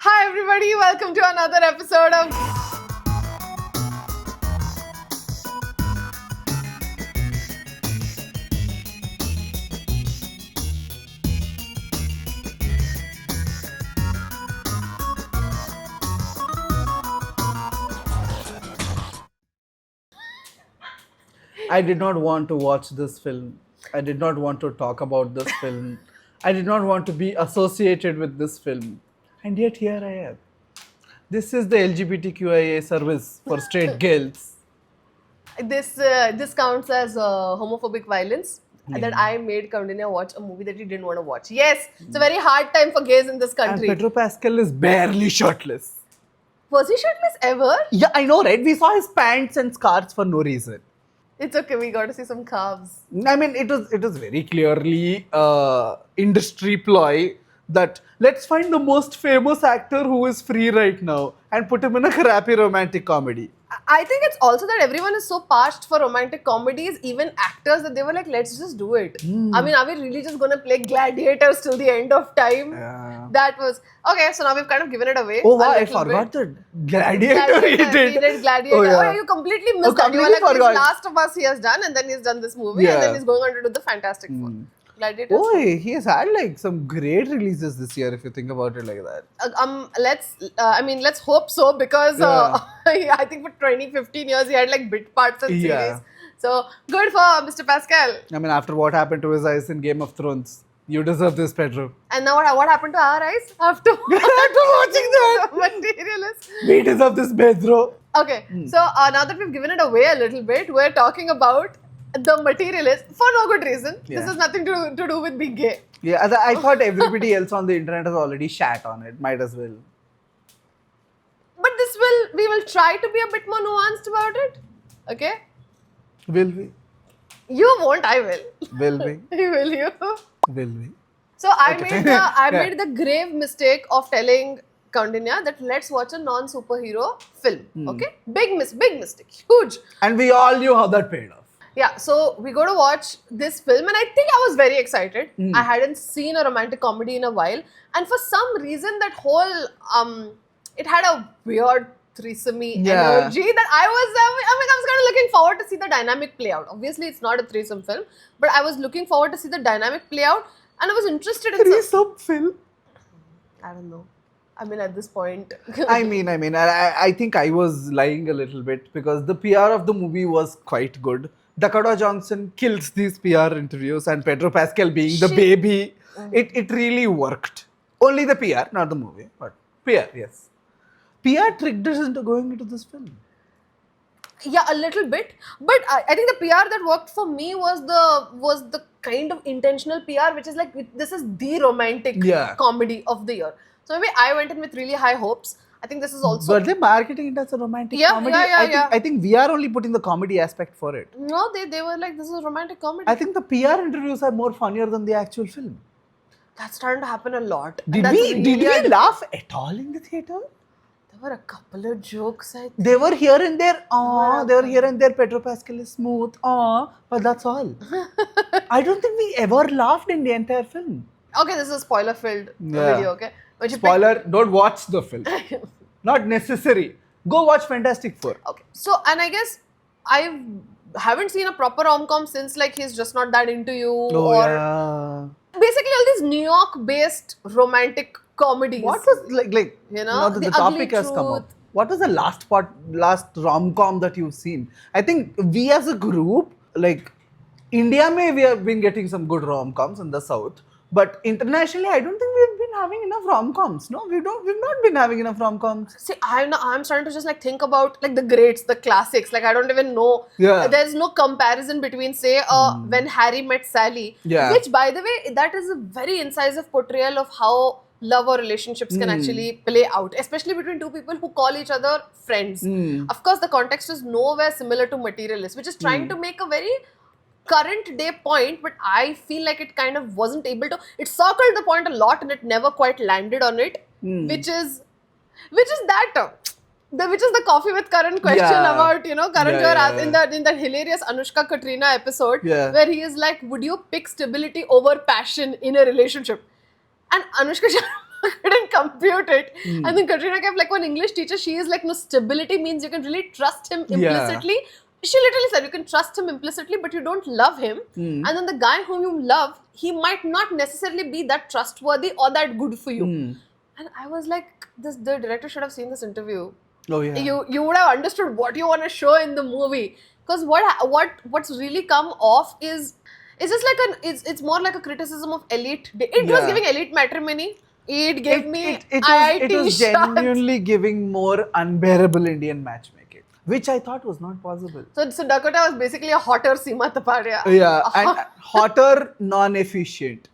Hi everybody, welcome to another episode of I did not want to watch this film. I did not want to talk about this film. I did not want to be associated with this film. And yet here I am. This is the LGBTQIA service for straight girls. this counts as homophobic violence that I made Kaundinya watch a movie that he didn't want to watch. Yes, it's a very hard time for gays in this And country. Pedro Pascal is barely shirtless. Was he shirtless ever? Yeah, I know, right? We saw his pants and scarves for no reason. It's okay, we got to see some calves. I mean, it was very clearly industry ploy that let's find the most famous actor who is free right now and put him in a crappy romantic comedy. I think it's also that everyone is so parched for romantic comedies, even actors, that they were like, let's just do it. I mean, are we really just going to play gladiators till the end of time? Yeah. That was okay. So now we've kind of given it away. Oh wow, a I little forgot bit. that Gladiator he He did. did Gladiator. Oh, yeah. Oh, you completely missed that. You were completely like, forgot. Last of Us he has done, and then he's done this movie, and then Yeah. he's going on to do the Fantastic Four. Gladiator. Oh, he has had like some great releases this year if you think about it like that. Let's hope so because Yeah. I think for 20-15 years he had like bit parts and series. Yeah. So good for Mr. Pascal. I mean, after what happened to his eyes in Game of Thrones, you deserve this, Pedro. And now what happened to our eyes after watching that? Materialist. We deserve this, Pedro. Okay, so now that we've given it away a little bit, we're talking about the Materialist for no good reason. Yeah. This has nothing to do with being gay. Yeah, I thought everybody else on the internet has already shat on it. Might as well. But we will try to be a bit more nuanced about it. Okay? Will we? You won't, I will. Will we? Will you? Will we? So I Okay. made the grave mistake of telling Kaundinya that let's watch a non-superhero film. Okay? Big mistake. Huge. And we all knew how that paid off. Yeah, so we go to watch this film, and I think I was very excited. I hadn't seen a romantic comedy in a while, and for some reason, that whole it had a weird threesome-y Yeah. energy that I was kind of looking forward to see the dynamic play out. Obviously, it's not a threesome film, but I was looking forward to see the dynamic play out, and I was interested in some. Threesome film. I don't know. I mean, at this point, I think I was lying a little bit because the PR of the movie was quite good. Dakota Johnson kills these PR interviews and Pedro Pascal being the baby. It really worked. Only the PR, not the movie, but PR, yes. PR tricked us into going into this film. yeah, a little bit, but I think the PR that worked for me was the kind of intentional PR which is like this is the romantic Yeah. comedy of the year. So maybe I went in with really high hopes. I think this is also Were they marketing it as a romantic Yeah, comedy? yeah. I think we are only putting the comedy aspect for it. no, they were like this is a romantic comedy. I think the PR interviews are more funnier than the actual film. That's starting to happen a lot. And Did that's we really laugh at all in the theater? There were a couple of jokes. I think. They were here and there. Aww, they were here and there. Pedro Pascal is smooth. Aww, but that's all. I don't think we ever laughed in the entire film. Okay, this is a spoiler-filled Yeah. video. Okay, but you Spoiler, don't watch the film. Not necessary. Go watch Fantastic Four. Okay, so and I guess I haven't seen a proper rom-com since like he's just not that into you Oh, or yeah. basically all these New York-based romantic comedies. What was like You know, now that The the topic Ugly has come up. Truth. What was the last rom-com that you've seen? I think we as a group, like India we have been getting some good rom-coms in the South. But internationally, I don't think we've been having enough rom-coms. No, we've not been having enough rom-coms. See, I'm starting to just like think about like the greats, the classics. Like I don't even know. Yeah. There's no comparison between say When Harry Met Sally, Yeah. which by the way that is a very incisive portrayal of how love or relationships can actually play out, especially between two people who call each other friends. Of course, the context is nowhere similar to Materialist, which is trying to make a very current day point, but I feel like it kind of wasn't able to. It circled the point a lot and it never quite landed on it, which is that which is the coffee with Karan question Yeah. about Karan Yeah, Johar yeah, yeah. in that hilarious Anushka Katrina episode Yeah. where he is like, would you pick stability over passion in a relationship? And Anushka couldn't compute it. And then Katrina Kaif, like one English teacher, she is like, no, stability means you can really trust him implicitly. She literally said you can trust him implicitly, but you don't love him. And then the guy whom you love, he might not necessarily be that trustworthy or that good for you. And I was like, the director should have seen this interview. Oh yeah. You would have understood what you want to show in the movie. Because what's really come off is it's just like it's more like a criticism of elite. It was giving elite matrimony. It gave me it was genuinely giving more unbearable Indian matchmaking, which I thought was not possible. So Dakota was basically a hotter Seema Taparia. Yeah, and hotter, non-efficient.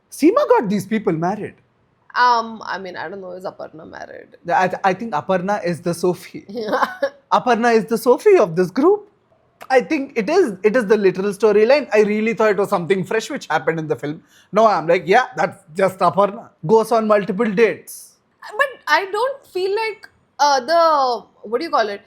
Seema got these people married. I mean, I don't know, is Aparna married? I think Aparna is the Sophie. Aparna is the Sophie of this group. I think it is the literal storyline. I really thought it was something fresh which happened in the film. No, I'm like, yeah, that's just Aparna. Goes on multiple dates. But I don't feel like what do you call it?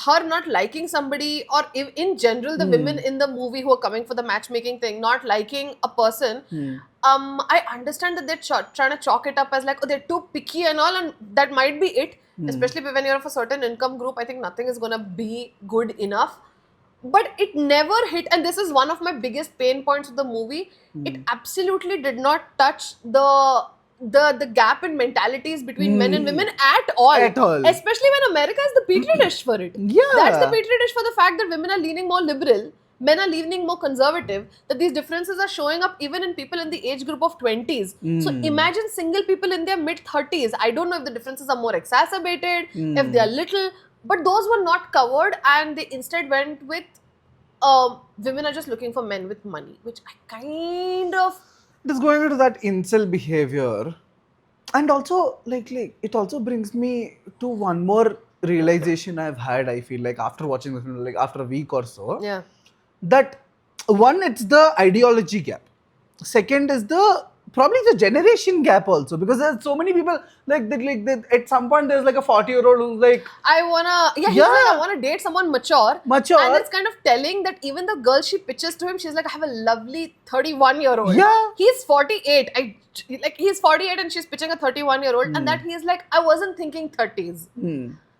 Her not liking somebody, or in general the women in the movie who are coming for the matchmaking thing, not liking a person. I understand that they're trying to chalk it up as like, oh, they're too picky and all, and that might be it. Especially when you're of a certain income group, I think nothing is gonna be good enough. But it never hit, and this is one of my biggest pain points of the movie. It absolutely did not touch the gap in mentalities between men and women at all. Especially when America is the petri dish for it. Yeah. That's the petri dish for the fact that women are leaning more liberal, men are leaning more conservative, that these differences are showing up even in people in the age group of 20s. So imagine single people in their mid-30s. I don't know if the differences are more exacerbated, if they are little, but those were not covered, and they instead went with women are just looking for men with money, which I kind of... It is going into that incel behavior. And also, like it also brings me to one more realization I've had, I feel like, after watching the film, like after a week or so. Yeah. That one, it's the ideology gap. Second is probably the generation gap also, because there's so many people like at some point there's like a 40-year-old who's like, he's like, I wanna date someone mature, and it's kind of telling that even the girl she pitches to him, she's like, I have a lovely 31-year-old. Yeah. He's 48. He's 48 and she's pitching a 31-year-old, and that he is like, I wasn't thinking 30s.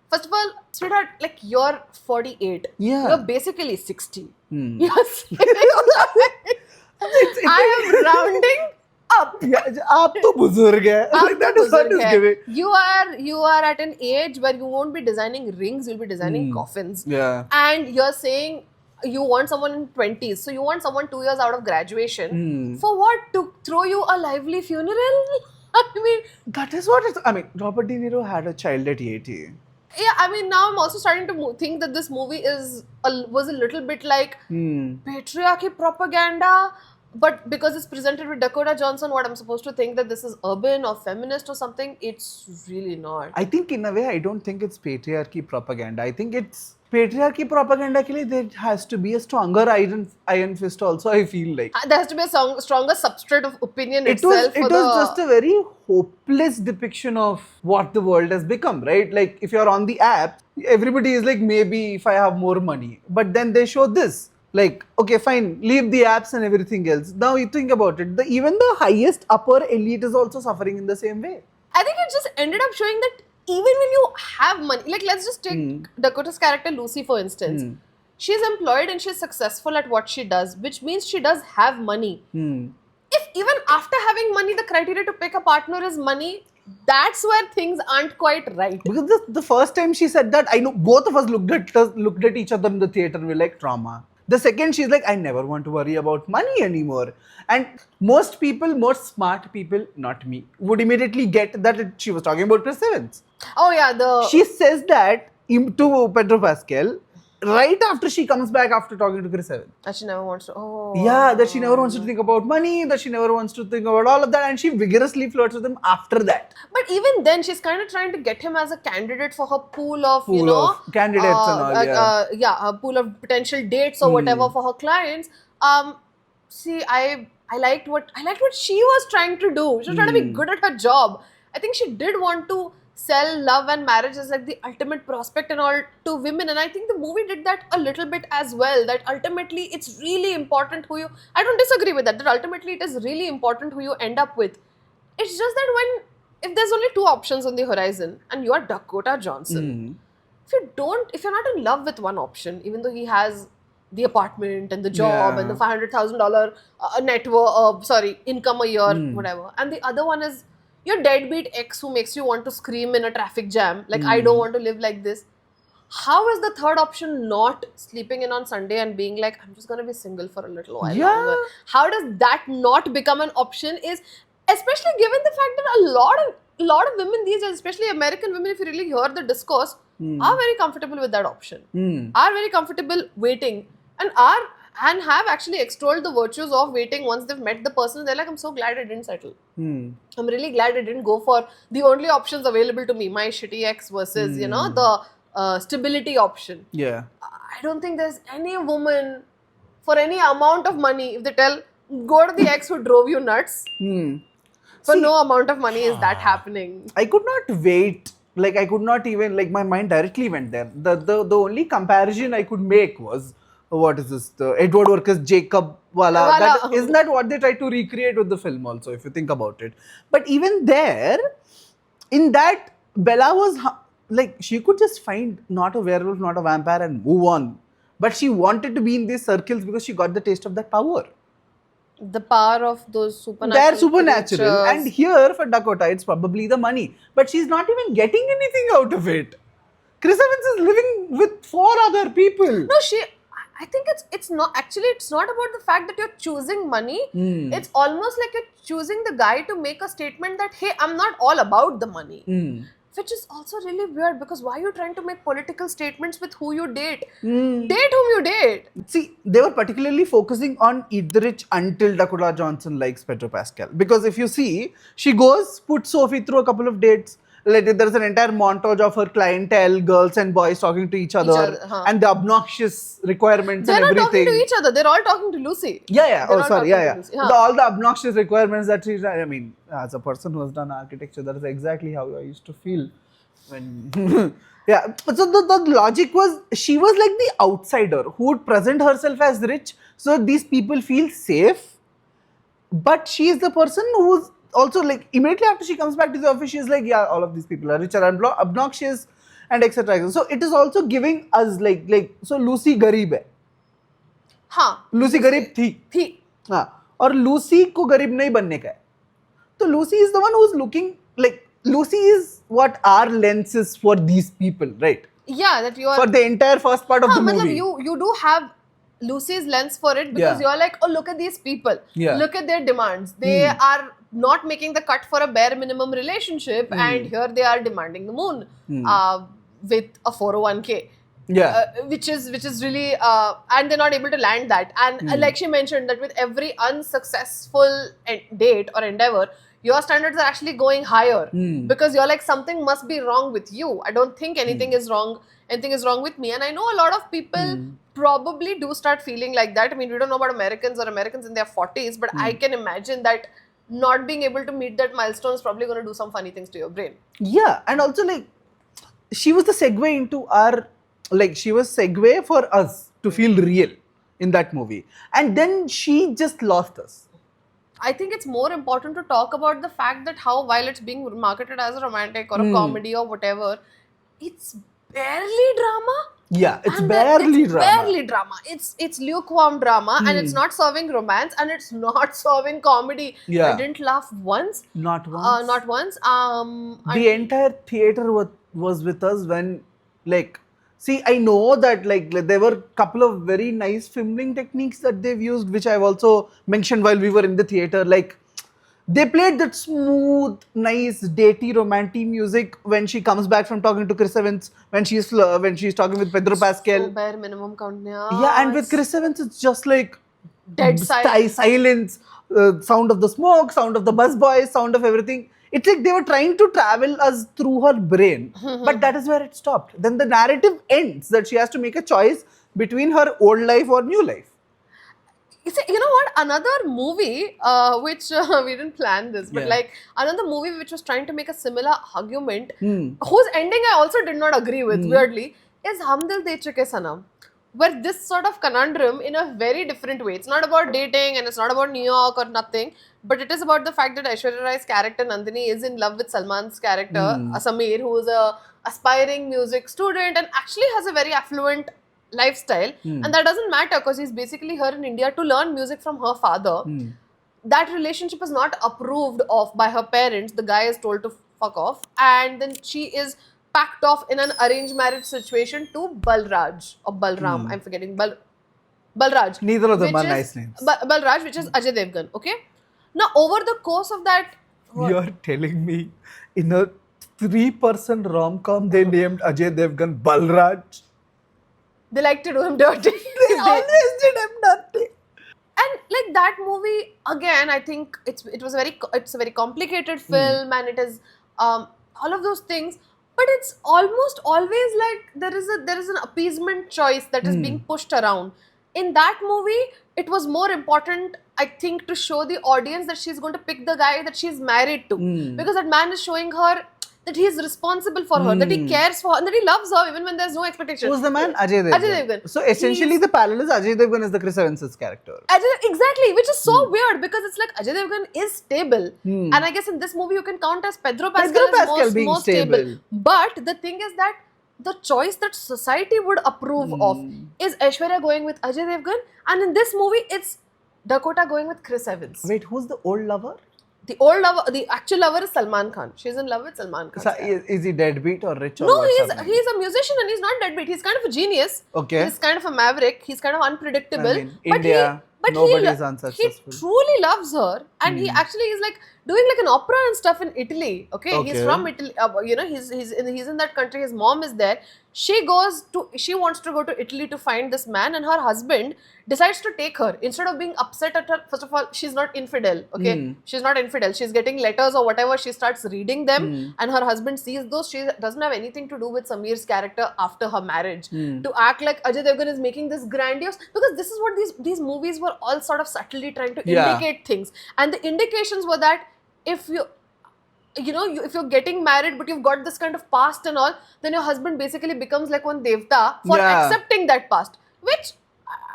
First of all, sweetheart, like, you're 48. Yeah. You're basically 60. Yes. I am rounding up. Aap to buzurg hai. Like that is what is giving. You are at an age where you won't be designing rings, you'll be designing coffins. Yeah. And you're saying you want someone in 20s, so you want someone 2 years out of graduation. For what? To throw you a lively funeral? I mean, that is what it's. I mean, Robert De Niro had a child at 80. Yeah, I mean, now I'm also starting to think that this movie was a little bit like patriarchy propaganda. But because it's presented with Dakota Johnson, what I'm supposed to think that this is urban or feminist or something, it's really not. I think in a way, I don't think it's patriarchy propaganda. I think it's patriarchy propaganda. There has to be a stronger iron fist also, I feel like. There has to be a stronger substrate of opinion It was just a very hopeless depiction of what the world has become, right? Like, if you're on the app, everybody is like, maybe if I have more money. But then they show this. Like, okay, fine, leave the apps and everything else. Now you think about it, even the highest upper elite is also suffering in the same way. I think it just ended up showing that even when you have money, like, let's just take Dakota's character Lucy, for instance. She's employed and she's successful at what she does, which means she does have money. If even after having money, the criteria to pick a partner is money, that's where things aren't quite right. Because the first time she said that, I know both of us looked at each other in the theater and we're like, trauma. The second, she's like, I never want to worry about money anymore. And most smart people, not me, would immediately get that she was talking about Chris Evans. Oh yeah, she says that to Pedro Pascal right after she comes back after talking to Chris Evans. That she never wants to. That she never wants to think about money, that she never wants to think about all of that, and she vigorously flirts with him after that. But even then, she's kind of trying to get him as a candidate for her pool of candidates and all. A pool of potential dates or whatever for her clients. See, I liked what she was trying to do. She was trying to be good at her job. I think she did want to sell love and marriage as like the ultimate prospect and all to women, and I think the movie did that a little bit as well, that ultimately it's really important who you... I don't disagree with that ultimately it is really important who you end up with. It's just that when if there's only two options on the horizon and you are Dakota Johnson, if you're not in love with one option, even though he has the apartment and the job and the $500,000 income a year, whatever, and the other one is your deadbeat ex who makes you want to scream in a traffic jam, like, I don't want to live like this. How is the third option not sleeping in on Sunday and being like, I'm just going to be single for a little while longer? How does that not become an option? Is especially given the fact that a lot of women these days, especially American women, if you really hear the discourse, are very comfortable with that option, are very comfortable waiting, and have actually extolled the virtues of waiting once they've met the person. They're like, I'm so glad I didn't settle. I'm really glad I didn't go for the only options available to me, my shitty ex versus, the stability option. Yeah. I don't think there's any woman for any amount of money, if they tell, go to the ex who drove you nuts, for no amount of money is that happening. I could not wait. Like, I could not even, like, my mind directly went there. The only comparison I could make was, what is this? The Edward Workers Jacob Wala. Isn't that what they tried to recreate with the film also, if you think about it? But even there, in that, Bella was, like, she could just find not a werewolf, not a vampire and move on. But she wanted to be in these circles because she got the taste of that power. The power of those supernatural. They're supernatural. Creatures. And here for Dakota, it's probably the money. But she's not even getting anything out of it. Chris Evans is living with 4 other people. No, I think it's not about the fact that you're choosing money. It's almost like you're choosing the guy to make a statement that, hey, I'm not all about the money. Which is also really weird, because why are you trying to make political statements with who you date? Date whom you date. See, they were particularly focusing on Eat the Rich until Dakota Johnson likes Pedro Pascal. Because if you see, she puts Sophie through a couple of dates. Like, there's an entire montage of her clientele, girls and boys talking to each other, and the obnoxious requirements and everything. They're not talking to each other. They're all talking to Lucy. Yeah. All the obnoxious requirements that she's, I mean, as a person who has done architecture, that is exactly how I used to feel when. So the logic was, she was like the outsider who would present herself as rich so these people feel safe. But she is the person who's also, like, immediately after she comes back to the office, she's like, yeah, all of these people are rich and obnoxious and etc. So it is also giving us like so Lucy गरीब है. Lucy गरीब थी. और Lucy को गरीब नहीं बनने का है. So Lucy is the one who's looking, like, Lucy is what our lens is for these people, right? Yeah, that you are for the entire first part of the movie. You do have Lucy's lens for it, because you're like, oh, look at these people. Look at their demands. They are not making the cut for a bare minimum relationship, and here they are demanding the moon with a 401k. Which is really and they're not able to land that. And like she mentioned, that with every unsuccessful date or endeavor, your standards are actually going higher, because you're like, something must be wrong with you. I don't think anything is wrong with me. And I know a lot of people probably do start feeling like that. I mean, we don't know about Americans in their 40s, but I can imagine that not being able to meet that milestone is probably going to do some funny things to your brain. Yeah, and also, like, she was the segue into our, like, she was segue for us to feel real in that movie. And then she just lost us. I think it's more important to talk about the fact that how, while it's being marketed as a romantic or a comedy or whatever, it's barely drama. Yeah, it's barely drama. It's lukewarm drama, and it's not serving romance, and it's not serving comedy. Yeah. I didn't laugh once. Not once. The entire theater was with us when, like, see, I know that, like, there were a couple of very nice filming techniques that they've used, which I've also mentioned while we were in the theater. Like, they played that smooth, nice, datey, romantic music when she comes back from talking to Chris Evans, when she's talking with Pedro Pascal. So bare minimum count. Yeah, and with Chris Evans, it's just like dead silence, sound of the smoke, sound of the busboys, sound of everything. It's like they were trying to travel us through her brain, but that is where it stopped. Then the narrative ends that she has to make a choice between her old life or new life. You know what? Another movie, which we didn't plan this, but like another movie which was trying to make a similar argument, whose ending I also did not agree with, weirdly, is Hum Dil De Chuke Sanam. where this sort of conundrum in a very different way. It's not about dating and it's not about New York or nothing, but it is about the fact that Aishwarya Rai's character Nandini is in love with Salman's character Sameer, who is a aspiring music student and actually has a very affluent lifestyle, and that doesn't matter because he's basically here in India to learn music from her father. That relationship is not approved of by her parents. The guy is told to fuck off, and then she is packed off in an arranged marriage situation to Balraj or Balram. I'm forgetting Balraj. Neither of them which are is- nice names. Balraj, which is Ajay Devgan. Okay. Now, over the course of that, You're telling me in a 3-person rom-com they named Ajay Devgan Balraj? they like to do him dirty. They always did him dirty. And like that movie again, I think it's a very complicated film, and it is all of those things, but it's almost always like there is an appeasement choice that is being pushed around. In that movie, it was more important, I think, to show the audience that she's going to pick the guy that she's married to, because that man is showing her that he is responsible for her, that he cares for her, and that he loves her even when there's no expectation. Who's the man? Ajay Devgan. Ajay Devgan. So essentially the parallel is Ajay Devgan is the Chris Evans' character. Exactly, which is so weird because it's like Ajay Devgan is stable, and I guess in this movie you can count as Pedro Pascal as being most stable. But the thing is that the choice that society would approve of is Aishwarya going with Ajay Devgan, and in this movie it's Dakota going with Chris Evans. Wait, who's the old lover? The old lover, the actual lover is Salman Khan. She's in love with Salman Khan. So, is he deadbeat or rich or No, what's happening? he's a musician and he's not deadbeat. He's kind of a genius. Okay. He's kind of a maverick. He's kind of unpredictable. I mean, India, nobody is unsuccessful. He truly loves her, and he actually is like doing like an opera and stuff in Italy. Okay, he's from Italy. He's in that country. His mom is there. She wants to go to Italy to find this man, and her husband decides to take her instead of being upset at her. First of all, she's not infidel. Okay, she's not infidel. She's getting letters or whatever. She starts reading them, and her husband sees those. She doesn't have anything to do with Sameer's character after her marriage. To act like Ajay Devgan is making this grandiose, because this is what these movies were all sort of subtly trying to indicate things, and the indications were that if if you're getting married but you've got this kind of past and all, then your husband basically becomes like one devta for accepting that past, which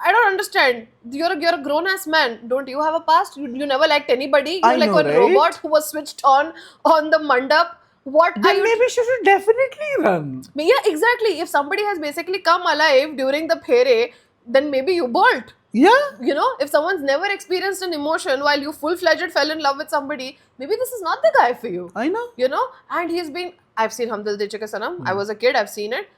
I don't understand. You're a grown ass man. Don't you have a past? You never liked anybody. You're like one robot who was switched on the mandap. What then are you? Maybe she should definitely run. Yeah, exactly. If somebody has basically come alive during the phere, then maybe you bolt. Yeah. If someone's never experienced an emotion while you full-fledged fell in love with somebody, maybe this is not the guy for you. I know. And I've seen Hum Dil De Chuke Sanam. I was a kid, I've seen it.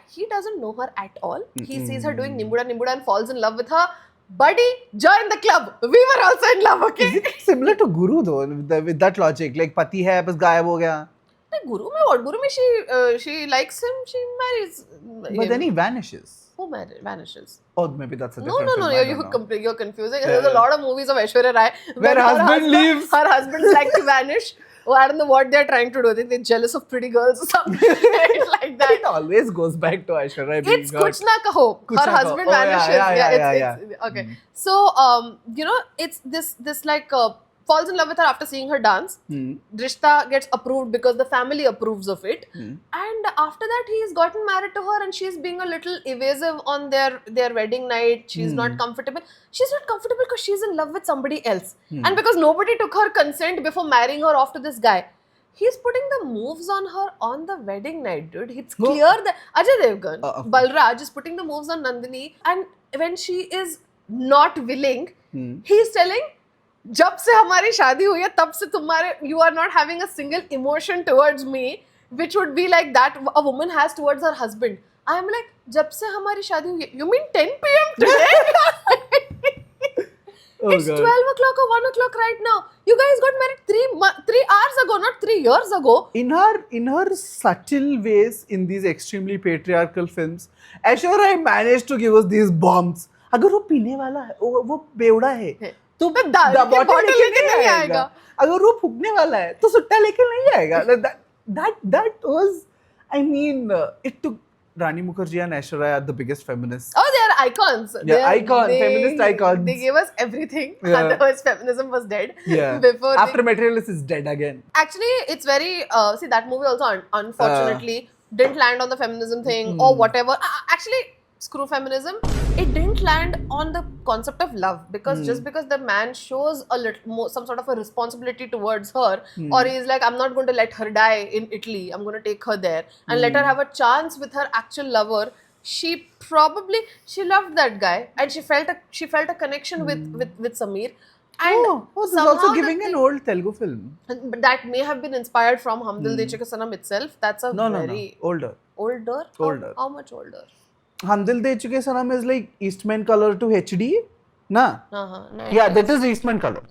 He doesn't know her at all. He sees her doing Nimbuda and falls in love with her. Buddy, join the club. We were also in love, okay? Is it similar to Guru though, with that logic? Like, pati hai, bas gayab ho gaya. Guru mein she likes him, she marries him. But then he vanishes. Who vanishes? Oh, maybe that's a different No, film. I don't know. you're confusing. There's a lot of movies of Aishwarya Rai Where her husband leaves. Her husbands like to vanish. Oh, I don't know what they're trying to do. I think they're jealous of pretty girls or something like that. It always goes back to Aishwarya Rai being It's hurt. Kuch Na Kaho. Kuch Her Na Kaho. husband Oh, vanishes. yeah. Okay. So, it's this like falls in love with her after seeing her dance. Rishta gets approved because the family approves of it. And after that, he's gotten married to her and she's being a little evasive on their wedding night. She's not comfortable. She's not comfortable because she's in love with somebody else. And because nobody took her consent before marrying her off to this guy. He's putting the moves on her on the wedding night, dude. It's clear that Ajay Devgan, Balraj, is putting the moves on Nandini. And when she is not willing, he's telling, जब से हमारी शादी हुई है तब से you are not having a single emotion towards me, which would be like that a woman has towards her husband. I am like, जब से हमारी शादी हुई है, you mean 10 p.m. today? It's 12 o'clock or 1 o'clock right now. You guys got married 3 hours ago, not 3 years ago. In her subtle ways in these extremely patriarchal films, Aishwarya Rai managed to give us these bombs. अगर वो पीने वाला है, वो बेवड़ा है, तो bottle लेके नहीं आएगा. अगर वो फूकने वाला है तो सुट्टा लेके नहीं आएगा. That was, I mean, it took Rani Mukherjee and Aishwarya Rai are the biggest feminists. Oh, they are icons. Feminist icons. They gave us everything. Yeah. Otherwise, feminism was dead. Yeah. After Materialist is dead again. Actually, it's very that movie also unfortunately didn't land on the feminism thing or whatever. Actually, screw feminism, it didn't land on the concept of love, because just because the man shows a little more, some sort of a responsibility towards her, or he's like, I'm not going to let her die in Italy, I'm going to take her there and let her have a chance with her actual lover. She loved that guy, and she felt a connection with Samir. And this is somehow also the giving an thing- old Telugu film. that may have been inspired from Hum Dil De Chuke Sanam itself. That's a No, very older. older. Older. How much older? Hum Dil De Chuke Sanam is like Eastman color to HD, nah? Yeah, that is Eastman color.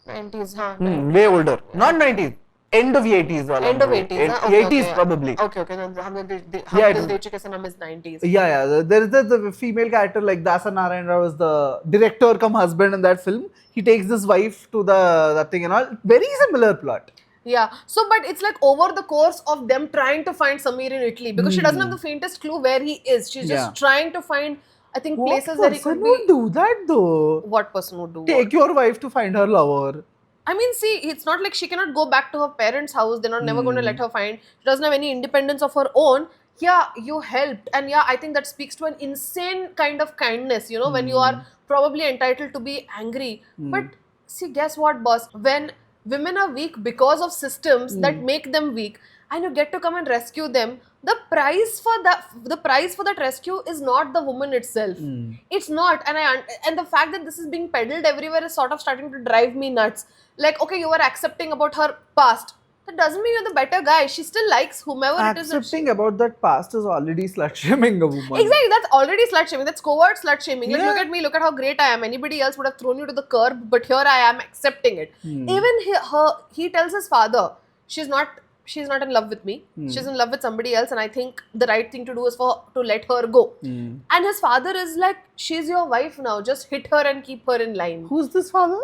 90s, huh? Way older. Not 90s. End of 80s. End of 80s. huh? Okay, 80s okay. probably. Okay. Then Hum Dil Yeah, De Chuke Sanam is 90s. Yeah. There is the female character, like Dasa Narayan Rao is the director come husband in that film. He takes this wife to that thing and all. Very similar plot. Yeah. So, but it's like over the course of them trying to find Samir in Italy, because she doesn't have the faintest clue where he is. She's just Yeah. trying to find, I think, What places where he person could would be. do that though? What person would do? Take your wife to find her lover. I mean, see, it's not like she cannot go back to her parents' house. They're not never going to let her find. She doesn't have any independence of her own. Yeah, you helped. And yeah, I think that speaks to an insane kind of kindness, you know, when you are probably entitled to be angry. But see, guess what, boss? When women are weak because of systems that make them weak, and you get to come and rescue them, the price for that rescue is not the woman itself. It's not. And the fact that this is being peddled everywhere is sort of starting to drive me nuts. Like, okay, you were accepting about her past. That doesn't mean you're the better guy. She still likes whomever it is. Accepting about that past is already slut shaming a woman. Exactly, that's already slut shaming. That's covert slut shaming. Like, Yeah. look at me, look at how great I am. Anybody else would have thrown you to the curb, but here I am accepting it. Even he tells his father, she's not in love with me. She's in love with somebody else, and I think the right thing to do is to let her go. And his father is like, she's your wife now. Just hit her and keep her in line. Who's this father?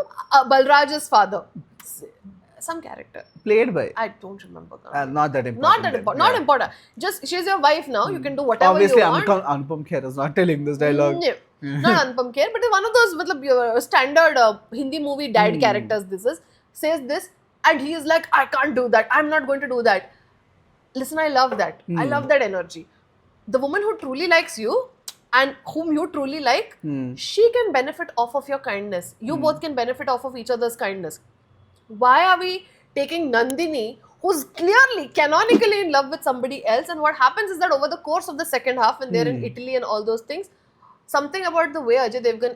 Balraj's father, some character. Played by. I don't remember. Not that important. Not that important. Not important. Just she's your wife now. You can do whatever Obviously, you want. Anupam Kher is not telling this dialogue. No, not Anupam Kher, but one of those your standard Hindi movie dad characters. Says this, and he is like, I can't do that. I'm not going to do that. Listen, I love that. I love that energy. The woman who truly likes you and whom you truly like, she can benefit off of your kindness. You both can benefit off of each other's kindness. Why are we taking Nandini, who's clearly canonically in love with somebody else, and what happens is that over the course of the second half, when they're in Italy and all those things, something about the way Ajay Devgan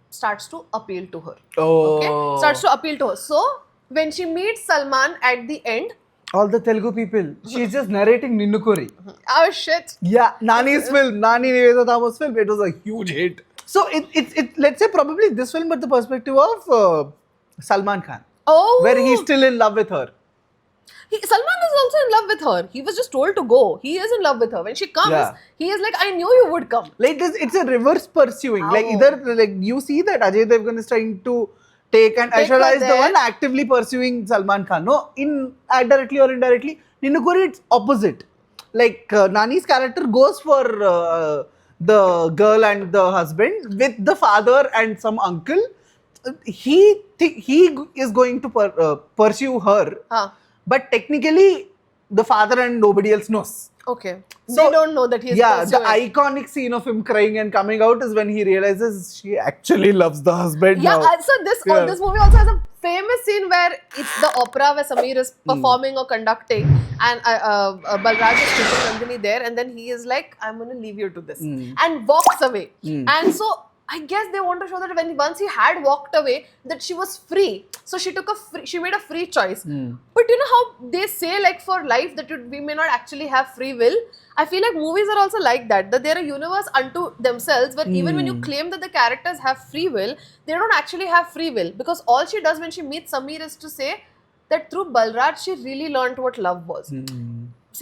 starts to appeal to her. Oh. Okay? Starts to appeal to her. So, when she meets Salman at the end, All the Telugu people. She's just narrating Ninnukuri. oh shit. Yeah, Nani's film, Nani Nivedha Thomas film, it was a huge hit. So it let's say probably this film, but the perspective of Salman Khan, Oh. where he's still in love with her. Salman is also in love with her. He was just told to go. He is in love with her. When she comes, Yeah. he is like, I knew you would come. Like this, it's a reverse pursuing. Like Oh. either like you see that Ajay Devgan is trying to take and Take Aishwarya her is the there. one actively pursuing Salman Khan. No, directly or indirectly, Ninnukuri it's opposite. Like Nani's character goes for the girl and the husband with the father and some uncle. He is going to pursue her, Huh. but technically the father and nobody else knows. Okay. So- They don't know that he's Yeah, the pursuing. iconic scene of him crying and coming out is when he realizes she actually loves the husband Yeah, now. so this Yeah. this movie also has a famous scene where it's the opera where Samir is Hmm. performing or conducting, and Balraj is keeping Nandini there, and then he is like, I'm going to leave you to this, Hmm. and walks away. And so I guess they want to show that once he had walked away, that she was free. So she made a free choice. But you know how they say, like, for life that we may not actually have free will? I feel like movies are also like that they're a universe unto themselves, where even when you claim that the characters have free will, they don't actually have free will, because all she does when she meets Samir is to say that through Balraj she really learned what love was.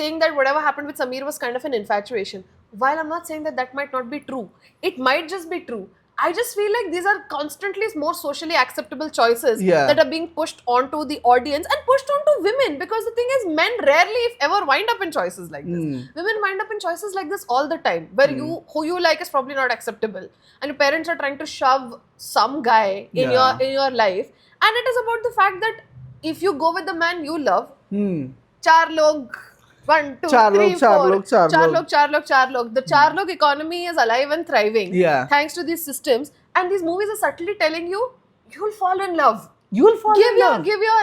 Saying that whatever happened with Samir was kind of an infatuation. While I'm not saying that that might not be true, it might just be true. I just feel like these are constantly more socially acceptable choices Yeah. that are being pushed onto the audience and pushed onto women, because the thing is, men rarely, if ever, wind up in choices like this. Women wind up in choices like this all the time, where who you like is probably not acceptable, and your parents are trying to shove some guy in Yeah. your life, and it is about the fact that if you go with the man you love, Hmm. चार लोग 1, 2, Char 3, log, char 4. log, char Char log. log, char log, char log. The char log economy is alive and thriving. Yeah. Thanks to these systems. And these movies are subtly telling you, you'll fall in love. You will fall in love. Give your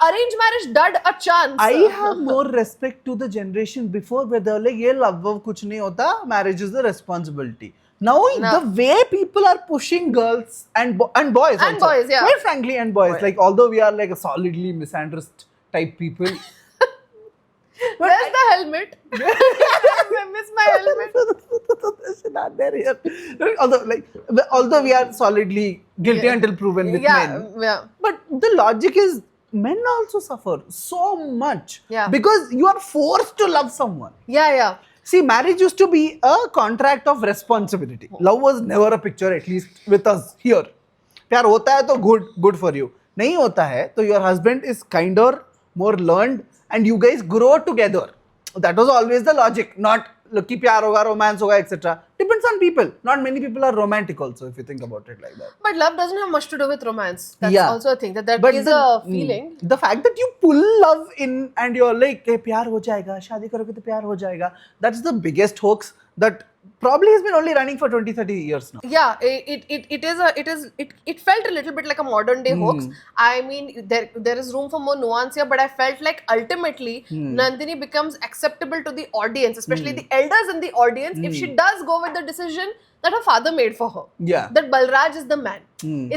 arranged marriage dud a chance. I have more respect to the generation before where they're like, "ये love वव कुछ नहीं होता, marriage is the responsibility." Now No. the way people are pushing girls and boys And also, boys, yeah. quite frankly, and boys, Boys. like although we are like a solidly misandrist type people. Where's the helmet? I miss my helmet. Not there here. Although we are solidly guilty Yeah. until proven with Yeah, men. yeah. But the logic is men also suffer so much Yeah. because you are forced to love someone. Yeah. See, marriage used to be a contract of responsibility. Love was never a picture, at least with us here. प्यार होता है तो good for you. नहीं होता है तो your husband is kinder, more learned, and you guys grow together. That was always the logic. Not look कि प्यार होगा, romance होगा, etc. Depends on people. Not many people are romantic also, if you think about it like that. But love doesn't have much to do with romance. That's Yeah. also a thing. That But is a feeling. The fact that you pull love in and you're like, "Hey, प्यार हो जाएगा, शादी करोगे तो प्यार हो जाएगा." That's the biggest hoax that probably has been only running for 20-30 years now. Yeah, it felt a little bit like a modern day hoax. I mean, there is room for more nuance here, but I felt like ultimately Nandini becomes acceptable to the audience, especially the elders in the audience, if she does go with the decision that her father made for her. Yeah. That Balraj is the man.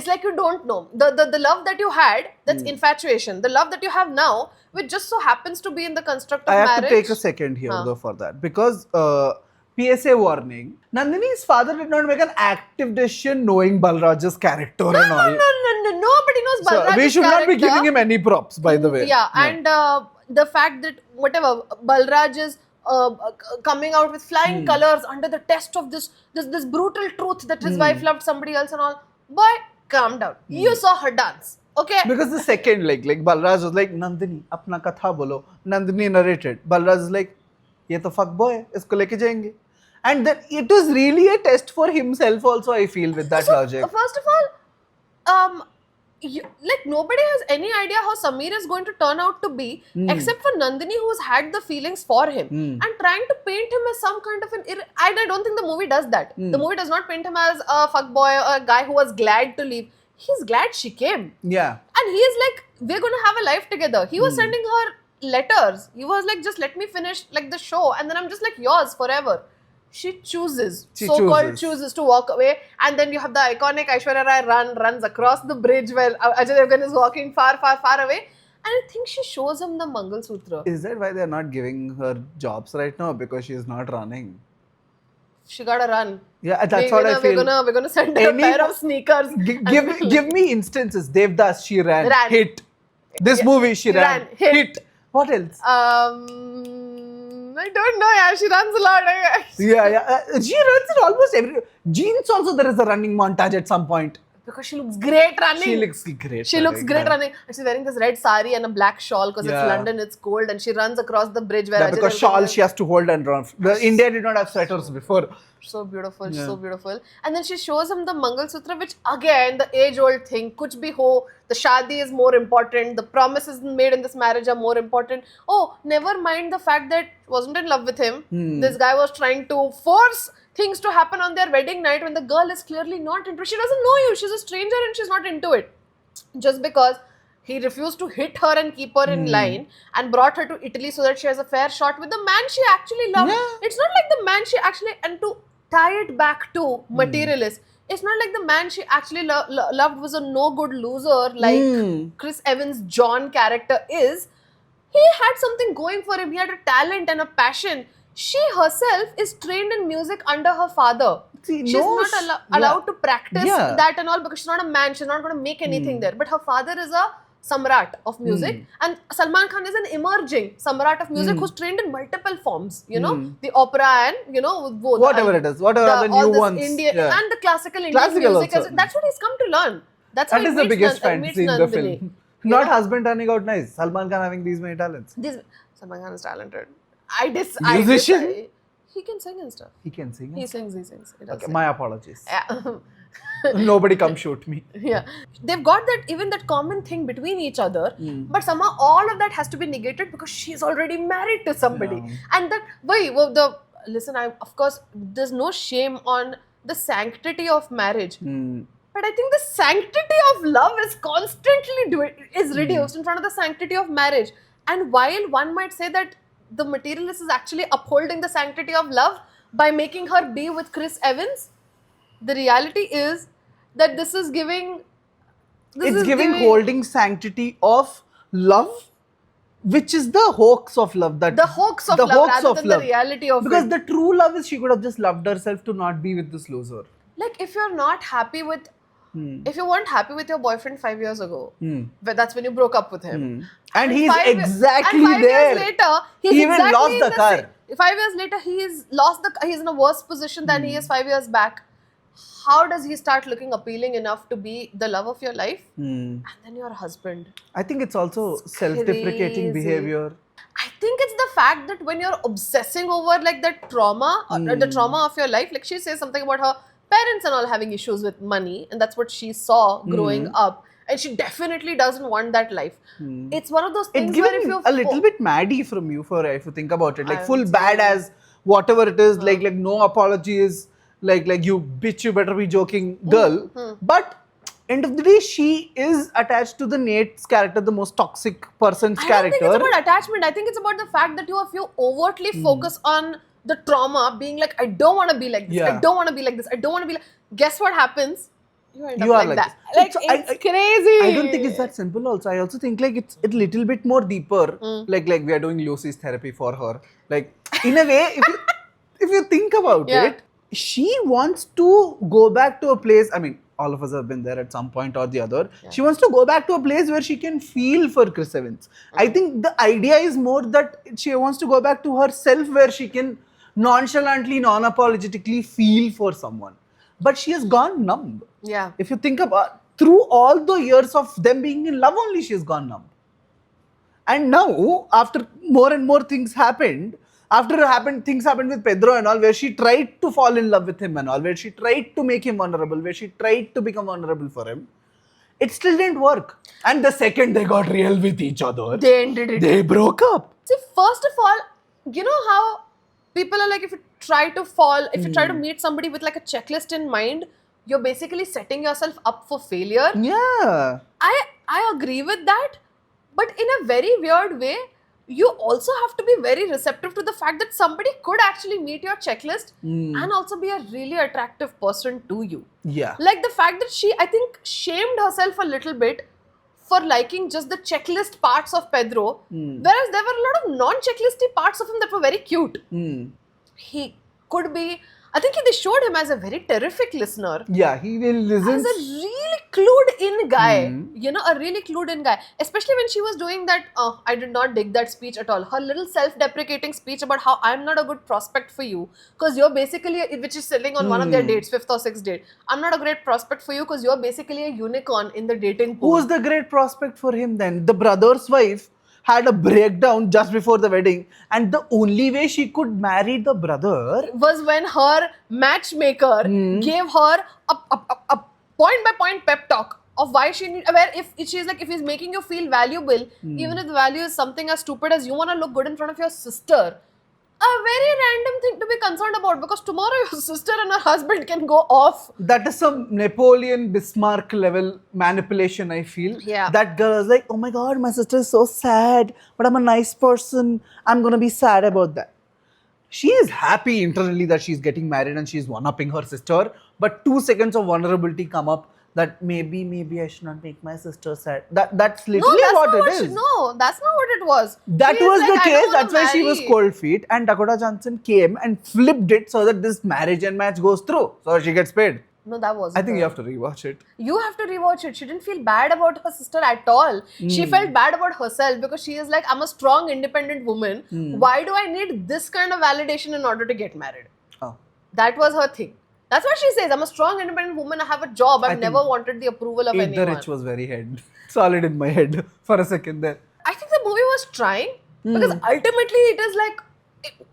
It's like you don't know. The love that you had, that's infatuation. The love that you have now, which just so happens to be in the construct of I have marriage. to take a second here though for that because PSA warning. Nandini's father did not make an active decision knowing Balraj's character and all. No. Nobody knows So Balraj's we should not be character. giving him any props, by the way. Yeah, and the fact that whatever Balraj is coming out with flying colors under the test of this brutal truth that his wife loved somebody else and all. Boy, calm down. You saw her dance. Okay. Because the second, like Balraj was like, Nandini, apna katha bolo. Nandini narrated. Balraj is like, ये तो fuck boy है, इसको लेके जाएंगे. And then it was really a test for himself also, I feel, with that logic. First of all, like nobody has any idea how Sameer is going to turn out to be, except for Nandini, who's had the feelings for him and trying to paint him as some kind of I don't think the movie does that. The movie does not paint him as a fuckboy or a guy who was glad to leave. He's glad she came. Yeah. And he is like, we're going to have a life together. He was sending her letters. He was like, just let me finish like the show and then I'm just like yours forever. She chooses, so-called chooses to walk away, and then you have the iconic Aishwarya Rai runs across the bridge where Ajay Devgan is walking far away, and I think she shows him the Mangal Sutra. Is that why they're not giving her jobs right now? Because she's not running. She gotta run. Yeah, that's what I feel. We're gonna send her a pair of sneakers. Give me instances. Devdas, she ran. Hit. This movie, she ran. Hit. What else? I don't know, yeah. She runs a lot. Yeah. She runs it almost every. Jeans also, there is a running montage at some point. Because she looks great running. She looks great. She looks great running. And she's wearing this red sari and a black shawl because it's Yeah. London, it's cold, and she runs across the bridge where Yeah, Ajay because Devgan shawl is. she has to hold and run. India did not have sweaters before. So beautiful, so beautiful. And then she shows him the Mangal Sutra, which again, the age-old thing, kuch bhi ho, the shadi is more important, the promises made in this marriage are more important. Oh, never mind the fact that she wasn't in love with him. This guy was trying to force things to happen on their wedding night when the girl is clearly not into it. She doesn't know you, she's a stranger and she's not into it. Just because he refused to hit her and keep her in line and brought her to Italy so that she has a fair shot with the man she actually loved. Yeah. It's not like the man she actually, and to tie it back to materialist, it's not like the man she actually loved was a no good loser like Chris Evans' John character is. He had something going for him. He had a talent and a passion. She herself is trained in music under her father. See, She's no, not allowed to practice Yeah. that and all because she's not a man. She's not going to make anything there. But her father is a samrat of music, and Salman Khan is an emerging samrat of music who's trained in multiple forms. You know, the opera and both, Whatever it is, whatever are the all new this ones. Indian Yeah. and the classical Indian Classical music. also. That's what he's come to learn. That's That how is the biggest fantasy meets in the Nandini. film. Not husband turning out nice. Salman Khan having these many talents. Salman Khan is talented. Musician? He can sing and stuff. He can sing. He sings. He does Okay, sing. my apologies. Yeah. Nobody come shoot me. Yeah, they've got that, even that common thing between each other, Hmm. but somehow all of that has to be negated because she's already married to somebody. Yeah. And that listen, of course there's no shame on the sanctity of marriage, but I think the sanctity of love is constantly reduced in front of the sanctity of marriage. And while one might say that the materialist is actually upholding the sanctity of love by making her be with Chris Evans, the reality is that this is giving holding sanctity of love, which is the hoax of love. That the hoax of the love hoax rather of than love. the reality of Because it. the true love is she could have just loved herself to not be with this loser. Like, if you're not happy with, if you weren't happy with your boyfriend 5 years ago, but that's when you broke up with him. And he's 5 exactly and 5 there. years later, he's He even exactly lost in the car. 5 years later, he's in a worse position than he is 5 years back. How does he start looking appealing enough to be the love of your life? And then your husband. I think it's also self-deprecating crazy. behavior. I think it's the fact that when you're obsessing over like that trauma, or the trauma of your life, like she says something about her parents and all having issues with money, and that's what she saw growing up, and she definitely doesn't want that life. It's one of those things It's where if giving you a little bit Maddie from you, if you think about it, like I full would bad say- as whatever it is, like no apologies, like you bitch, you better be joking, girl. But end of the day, she is attached to the Nate's character, the most toxic person's I don't character. think it's about attachment. I think it's about the fact that if you overtly focus on the trauma, being like, I don't want to be like this, I Yeah. don't want to be like this, I don't want to be like. Guess what happens? You end up You are like like that. this. Like, So it's crazy. I don't think it's that simple. Also, I also think like it's a little bit more deeper. Like we are doing Lucy's therapy for her. Like in a way, if you think about Yeah. it, she wants to go back to a place. I mean, all of us have been there at some point or the other. She wants to go back to a place where she can feel for Chris Evans. I think the idea is more that she wants to go back to herself where she can nonchalantly, non-apologetically feel for someone. But she has gone numb. Yeah. If you think about through all the years of them being in love, only she has gone numb. And now, after more and more things happened, things happened with Pedro and all, where she tried to fall in love with him and all, where she tried to make him vulnerable, where she tried to become vulnerable for him, it still didn't work. And the second they got real with each other, They ended it. they broke up. See, first of all, you know how people are like, if you try to meet somebody with like a checklist in mind, you're basically setting yourself up for failure. Yeah. I agree with that, but in a very weird way, you also have to be very receptive to the fact that somebody could actually meet your checklist and also be a really attractive person to you. Yeah. Like the fact that she, I think, shamed herself a little bit for liking just the checklist parts of Pedro, whereas there were a lot of non-checklisty parts of him that were very cute. He could be, I think they showed him as a very terrific listener. Yeah, he will listen. As a really clued in guy, you know, a really clued in guy. Especially when she was doing that, I did not dig that speech at all. Her little self-deprecating speech about how I'm not a good prospect for you because you're basically, which is selling on one of their dates, 5th or 6th date. I'm not a great prospect for you because you're basically a unicorn in the dating pool. Who's the great prospect for him then? The brother's wife had a breakdown just before the wedding, and the only way she could marry the brother was when her matchmaker gave her a point by point pep talk of why she need, where if she's like, if he's making you feel valuable, even if the value is something as stupid as you want to look good in front of your sister, a very random thing to be concerned about, because tomorrow your sister and her husband can go off. That is some Napoleon Bismarck level manipulation, I feel. Yeah. That girl is like, oh my god, my sister is so sad, but I'm a nice person. I'm gonna be sad about that. She is happy internally that she's getting married and she's one-upping her sister, but 2 seconds of vulnerability come up that maybe I should not make my sister sad. That's literally what it is. No, that's not what it was. That She is was like, the I don't case. wanna That's why she was marry. cold feet, and Dakota Johnson came and flipped it so that this marriage and match goes through, so she gets paid. No, that wasn't. I think you have to rewatch it. You have to rewatch it. She didn't feel bad about her sister at all. She felt bad about herself because she is like, I'm a strong, independent woman. Why do I need this kind of validation in order to get married? Oh. That was her thing. That's what she says. I'm a strong, independent woman. I have a job. I've think never wanted the approval of Eat anyone. the Rich was very solid in my head for a second there. I think the movie was trying because ultimately it is like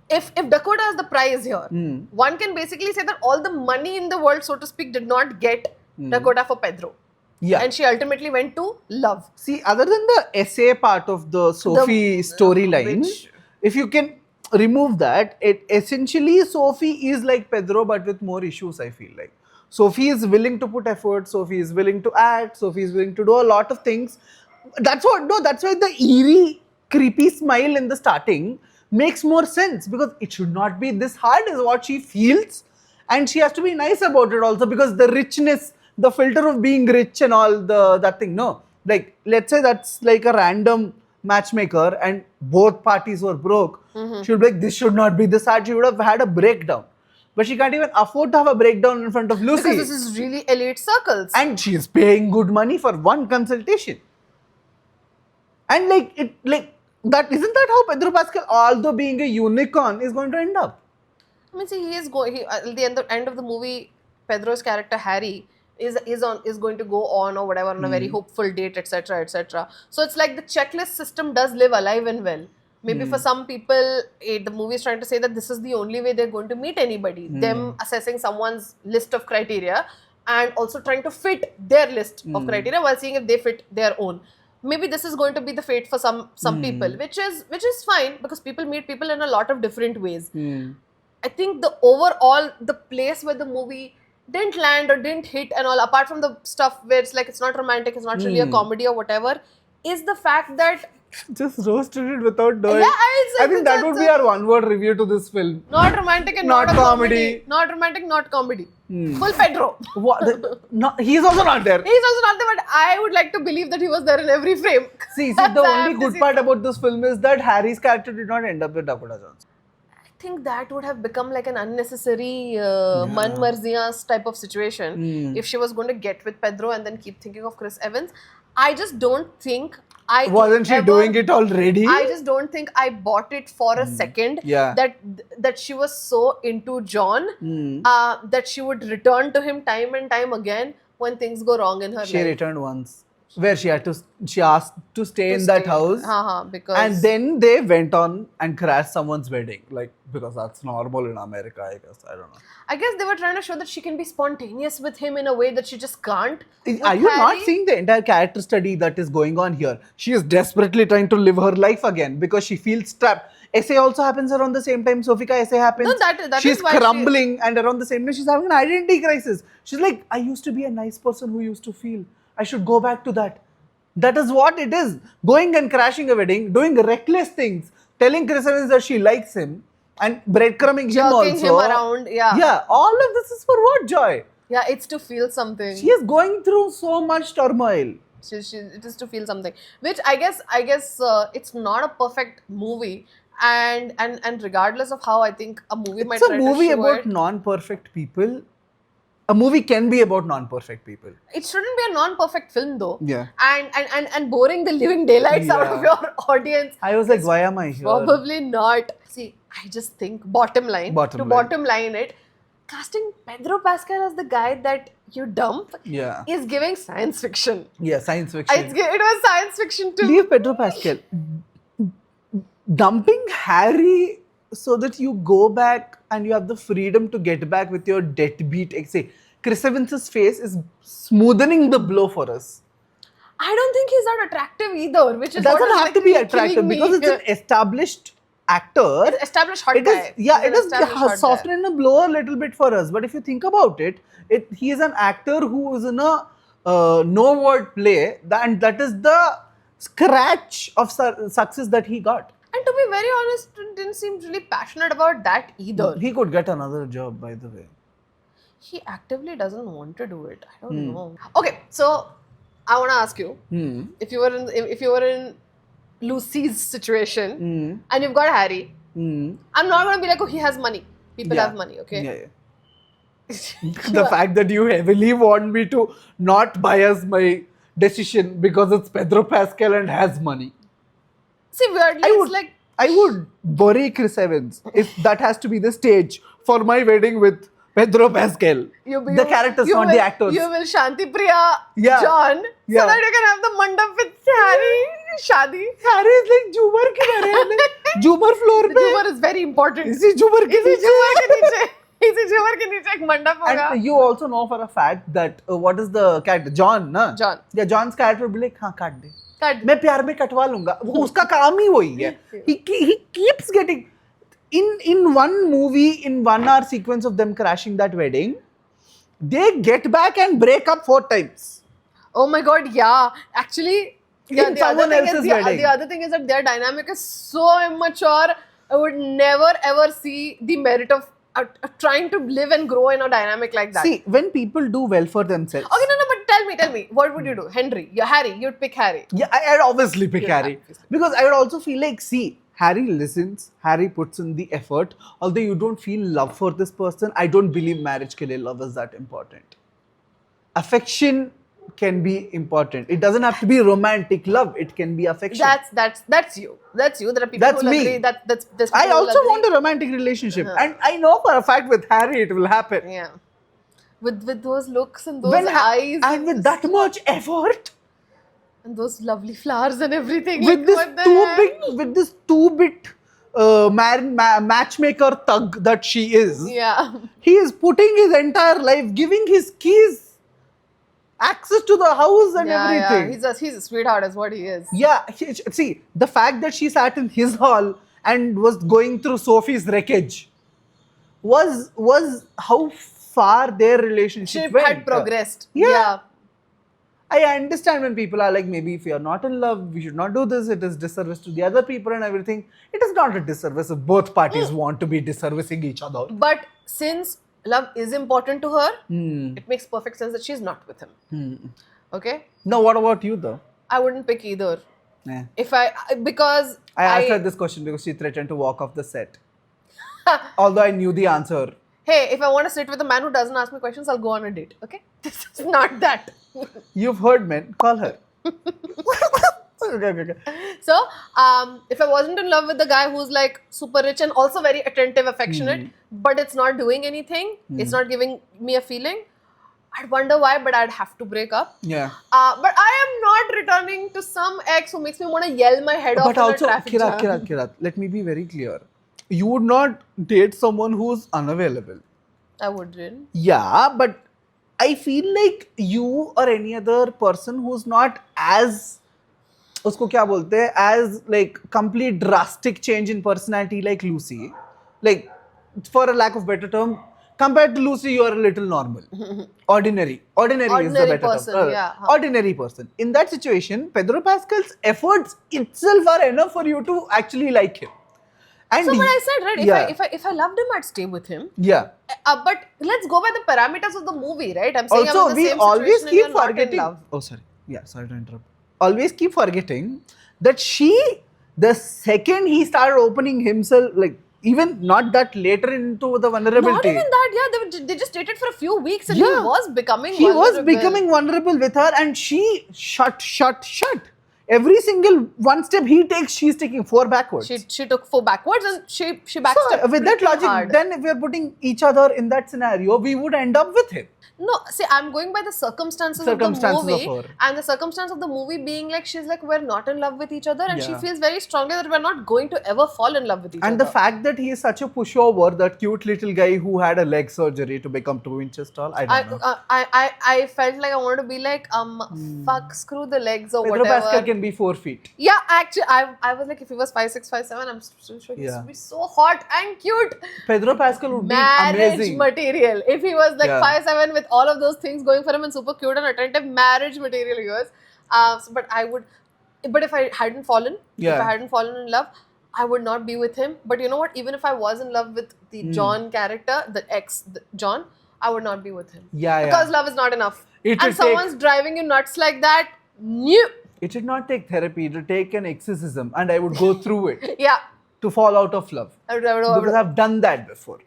if Dakota has the prize here, one can basically say that all the money in the world, so to speak, did not get Dakota for Pedro. Yeah. And she ultimately went to love. See, other than the essay part of the Sophie storyline, which- if you can remove that, it essentially Sophie is like Pedro but with more issues, I feel like. Sophie is willing to put effort, Sophie is willing to act, Sophie is willing to do a lot of things. That's why the eerie, creepy smile in the starting makes more sense, because it should not be this hard is what she feels, and she has to be nice about it also, because the richness, the filter of being rich and all that thing, no. Like, let's say that's like a random matchmaker and both parties were broke. She would be like, this should not be this hard. She would have had a breakdown. But she can't even afford to have a breakdown in front of Lucy. Because this is really elite circles. And she is paying good money for one consultation. And that isn't that how Pedro Pascal, although being a unicorn, is going to end up? I mean, see, at the end of the movie, Pedro's character Harry is going to go on or whatever on a very hopeful date, etc., etc. So it's like the checklist system does live alive and well. Maybe for some people, the movie is trying to say that this is the only way they're going to meet anybody. Them assessing someone's list of criteria and also trying to fit their list of criteria while seeing if they fit their own. Maybe this is going to be the fate for some people, which is fine, because people meet people in a lot of different ways. I think the place where the movie didn't land or didn't hit and all, apart from the stuff where it's like it's not romantic, it's not really a comedy or whatever, is the fact that Just roasted it without knowing. Yeah, I think that would be our one-word review to this film. not romantic and Not not, a comedy. comedy. Not romantic, not comedy. Full Pedro. He's also not there. He's also not there, but I would like to believe that he was there in every frame. See, That's the why I only have good this part about this film is that Harry's character did not end up with Dakota Johnson. I think that would have become like an unnecessary Man Marzias type of situation if she was going to get with Pedro and then keep thinking of Chris Evans. I just don't think Wasn't she doing it already? I just don't think I bought it for a second. Yeah. That she was so into John that she would return to him time and time again when things go wrong in her She life. returned once, where she asked to stay in that house. Because And then they went on and crashed someone's wedding. Like, because that's normal in America, I guess. I don't know. I guess they were trying to show that she can be spontaneous with him in a way that she just can't. with Are you not Harry. seeing the entire character study that is going on here? She is desperately trying to live her life again because she feels trapped. Essay also happens around the same time. Sofika essay happens. No, that she's is why crumbling, and around the same time she's having an identity crisis. She's like, I used to be a nice person who used to feel. I should go back to that. That is what it is. Going and crashing a wedding, doing reckless things, telling Chris Evans that she likes him, and breadcrumbing him Jerking also. him around, yeah. Yeah, all of this is for what, Joy? Yeah, it's to feel something. She is going through so much turmoil. It is to feel something, which I guess it's not a perfect movie, and regardless of how I think a movie might It's a try movie to show about it, non-perfect people. A movie can be about non-perfect people. it shouldn't be a non-perfect film though. Yeah. And boring the living daylights out of Yeah. your audience. I was like, why am I here? Probably not. See, I just think bottom line it, casting Pedro Pascal as the guy that you dump Yeah. is giving science fiction. Yeah, science fiction. It was science fiction too. Leave Pedro Pascal. Dumping Harry so that you go back and you have the freedom to get back with your deadbeat ex. Say, Chris Evans' face is smoothing the blow for us. I don't think he's that attractive either, which It is what doesn't is have to be literally attractive killing me. because it's an established actor. It's established hot It guy. is, yeah, He's it an is established hot guy. softening the blow a little bit for us. But if you think about it, he is an actor who is in a no-word play, and that is the scratch of success that he got. And to be very honest, didn't seem really passionate about that either. He could get another job, by the way. He actively doesn't want to do it. I don't know. Okay, so I want to ask you, if you were in Lucy's situation and you've got Harry, I'm not going to be like, oh, he has money. People have money, okay? Yeah. The fact that you heavily want me to not bias my decision because it's Pedro Pascal and has money. See, weirdly, it's like I would bury Chris Evans if that has to be the stage for my wedding with Pedro Pascal. The characters, not the actors. You will Shanti Priya Yeah. John Yeah. so that you can have the mandap with Harry, Shadi. Harry is like Joomer ki tarah, like Joomer floor The pe. humor is very important. important. इसी झूमर के इसी नीचे. झूमर के नीचे, इसी झूमर के नीचे एक मंडप होगा. And you also know for a fact that what is the character John, na? John. Yeah, John's character will be like, हाँ काट दे. Cut. मैं प्यार में कटवा लूंगा. वो उसका काम ही वही है. He keeps getting in one movie, in 1 hour sequence of them crashing that wedding, they get back and break up 4 times. Oh my god, yeah. Actually, yeah, In the other someone thing is else's wedding. the other thing is that their dynamic is so immature. I would never ever see the merit of trying to live and grow in a dynamic like that. See, when people do well for themselves. Okay, no, but tell me, what would you do? Henry, Harry, you'd pick Harry. Yeah, I'd obviously pick Yeah, Harry. obviously. Because I would also feel like, see, Harry listens, Harry puts in the effort. Although you don't feel love for this person, I don't believe marriage ke liye love is that important. Affection can be important. It doesn't have to be romantic love. It can be affection. That's you. That's you. There are people That's who me. agree. That's people I who will also agree. want a romantic relationship. Uh-huh. And I know for a fact with Harry it will happen. Yeah. With those looks and those eyes and with that much effort, and those lovely flowers and everything. with like, this what the hell? with this 2-bit matchmaker thug that she is, Yeah. he is putting his entire life, giving his keys, access to the house and everything. Yeah. He's a sweetheart, is what he is. Yeah, see, the fact that she sat in his hall and was going through Sophie's wreckage was how far their relationship Ship went. had progressed. Yeah. I understand when people are like, maybe if you're not in love, we should not do this. It is disservice to the other people and everything. It is not a disservice if both parties want to be disservicing each other. But since love is important to her, Hmm. it makes perfect sense that she's not with him. Okay? Now, what about you though? I wouldn't pick either. Eh. Because I asked her this question because she threatened to walk off the set. Although I knew the answer. Hey, if I want to sit with a man who doesn't ask me questions, I'll go on a date. Okay? This is not that. You've heard men. Call her. Okay. So, if I wasn't in love with the guy who's like super rich and also very attentive, affectionate, but it's not doing anything, it's not giving me a feeling, I'd wonder why, but I'd have to break up. Yeah. But I am not returning to some ex who makes me want to yell my head off But in a also, traffic jam. Kirat, let me be very clear. You would not date someone who's unavailable. I wouldn't. Yeah, but I feel like you or any other person who's not as उसको क्या बोलते हैं as like complete drastic change in personality like Lucy, like for a lack of better term, compared to Lucy you are a little normal, ordinary is the Ordinary better person, term. yeah. Ordinary person. In that situation, Pedro Pascal's efforts itself are enough for you to actually like him. And So, what I said, right? Yeah. If I loved him, I'd stay with him. Yeah. But let's go by the parameters of the movie, right? I'm saying I'm Also, in the we same always situation and keep you're not in forgetting. love. Oh, sorry. Yeah, sorry to interrupt. Always keep forgetting that the second he started opening himself, like even not that later into the vulnerability. Not even that, yeah. They just dated for a few weeks and Yeah. he was becoming He was vulnerable. becoming vulnerable with her, and she shut. Every single one step he takes, she's taking 4 backwards. She took 4 backwards and she backstepped So, with that pretty logic, hard. then if we are putting each other in that scenario, we would end up with him. No, see, I'm going by the circumstances of Circumstances the movie, of her. and the circumstance of the movie being like she's like we're not in love with each other, and she Yeah. feels very strongly that we're not going to ever fall in love with each And other. the fact that he is such a pushover, that cute little guy who had a leg surgery to become 2 inches tall, I don't know. I felt like I wanted to be like fuck, screw the legs or Pedro whatever. Pascal can be 4 feet. Yeah, actually, I was like, if he was 5'6", 5'7", I'm still sure he used Yeah. to be so hot and cute. Pedro Pascal would be Marriage amazing. material. If he was like Yeah. 5'7" with all of those things going for him and super cute and attentive, marriage material he was. But if I hadn't fallen, in love, I would not be with him. But you know what? Even if I was in love with the John character, John, I would not be with him. Yeah, Because yeah. love is not enough. It And will someone's driving you nuts like that, new. It should not take therapy, it would take an exorcism, and I would go through it Yeah. to fall out of love. Because I've done that before.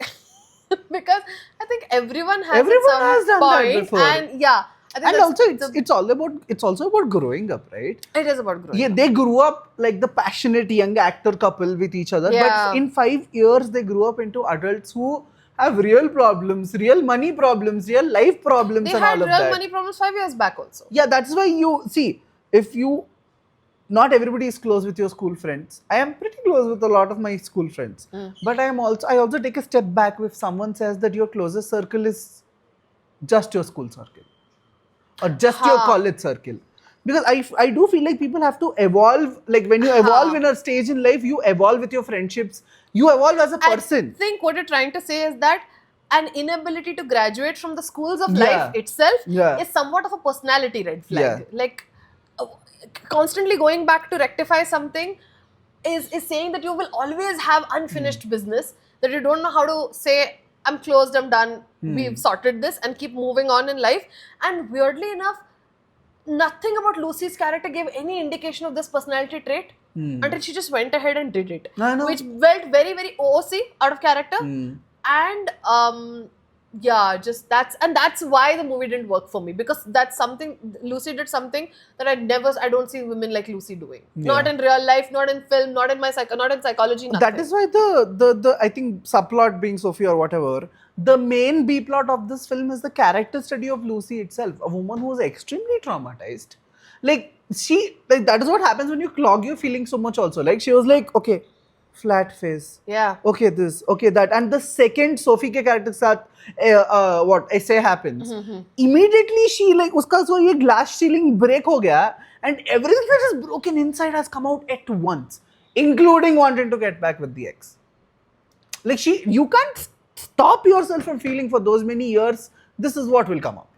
Because I think everyone has Everyone at some has done that point, before. and yeah, I think And that's also, it's also about growing up, right? it is about growing. Yeah, they grew up like the passionate young actor couple with each other. Yeah. But in 5 years, they grew up into adults who have real problems, real money problems, real life problems, They and had all of real that. money problems 5 years back also. Yeah, that's why you see, if you not everybody is close with your school friends. I am pretty close with a lot of my school friends. But I also take a step back if someone says that your closest circle is just your school circle or just your college circle. Because I do feel like people have to evolve. Like when you evolve in a stage in life, you evolve with your friendships. You evolve as a person. I think what you're trying to say is that an inability to graduate from the schools of Yeah. life itself Yeah. is somewhat of a personality red flag. Yeah. Like constantly going back to rectify something is saying that you will always have unfinished business, that you don't know how to say, I'm closed, I'm done, we've sorted this, and keep moving on in life. And weirdly enough, nothing about Lucy's character gave any indication of this personality trait until she just went ahead and did it. I know. Which felt very, very OOC out of character. And yeah, just that's why the movie didn't work for me, because that's something Lucy did something that I don't see women like Lucy doing. Not in real life, not in film, not in psychology, nothing. That is why the I think subplot being Sophie or whatever, the main B plot of this film is the character study of Lucy itself, a woman who was extremely traumatized. Like that is what happens when you clog your feelings so much also. Like she was like, okay, flat face. Yeah. Okay, this, okay, that. And the second Sophie ke character ke saath what essay happens, immediately she like uska so ye glass ceiling break ho gaya, and everything that is broken inside has come out at once, including wanting to get back with the ex. Like you can't stop yourself from feeling for those many years. This is what will come up.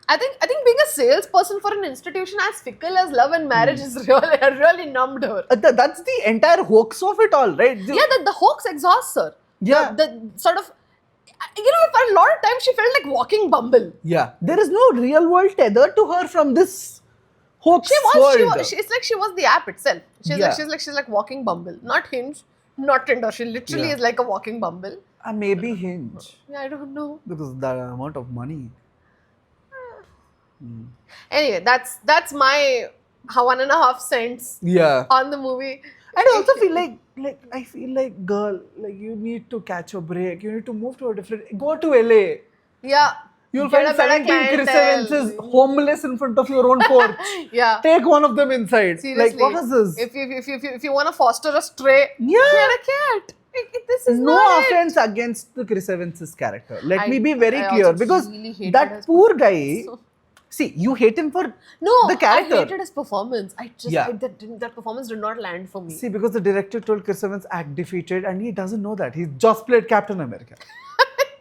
I think being a salesperson for an institution as fickle as love and marriage is really numbed her. That's the entire hoax of it all, right? Yeah, the hoax exhausts her. Yeah. The sort of, for a lot of times she felt like walking Bumble. Yeah. There is no real world tether to her from this hoax world. It's like she was the app itself. She's Yeah. like walking Bumble. Not Hinge, not Tinder. She literally is like a walking Bumble. Maybe Hinge. Yeah, I don't know. Because the amount of money. Anyway, that's my 1.5 cents Yeah. on the movie. And I also feel like girl, like you need to catch a break. You need to move to a different. Go to LA. Yeah. You'll Get find a better 17 Chris clientele. Evanses homeless in front of your own porch. Yeah. Take one of them inside. Seriously. Like, what is this? If you want to foster a stray, Yeah. get a cat. This is No not it. offense against the Chris Evanses character. Let me be very I clear, also because really hated that his poor performance. guy. See, you hate him for No, the character. I hated his performance. Yeah. That performance did not land for me. See, because the director told Chris Evans act defeated, and he doesn't know that. He's just played Captain America.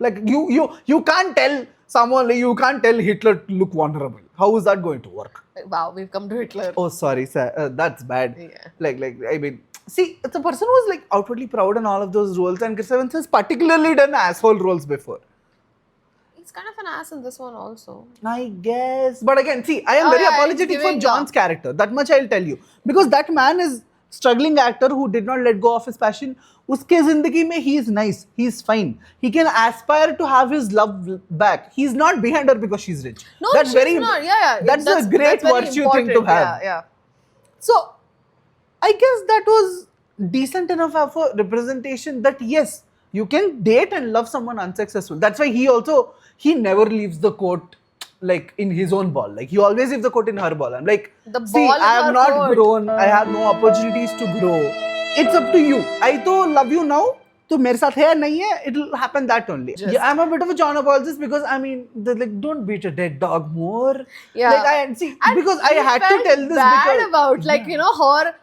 Like you can't tell someone, like, you can't tell Hitler to look vulnerable. How is that going to work? Wow, we've come to Hitler. Oh, sorry, sir. That's bad. Yeah. Like I mean, see, it's a person who's like outwardly proud in all of those roles, and Chris Evans has particularly done asshole roles before. He's kind of an ass in this one also. I guess. But again, see, I am very yeah, apologetic he's for giving John's up. character. That much I'll tell you. Because that man is struggling actor who did not let go of his passion. Uske zindagi mein he is nice. He is fine. He can aspire to have his love back. He's not behind her because she's rich. No, that's she's very, not. Yeah. That's a great very virtue thing to important. have. Yeah. So, I guess that was decent enough of a representation that yes, you can date and love someone unsuccessful. That's why he never leaves the court like in his own ball. Like he always leaves the court in her ball. I'm like, The see, ball is I have her not court." grown. I have no opportunities to grow. It's up to you. I to love you now. तो मेरे साथ है नहीं है, it'll happen that only. Just- Yeah, I'm a bit of a John apologist because I mean, like, don't beat a dead dog more. Yeah. Like I see, And because I he had to felt tell this bad because about her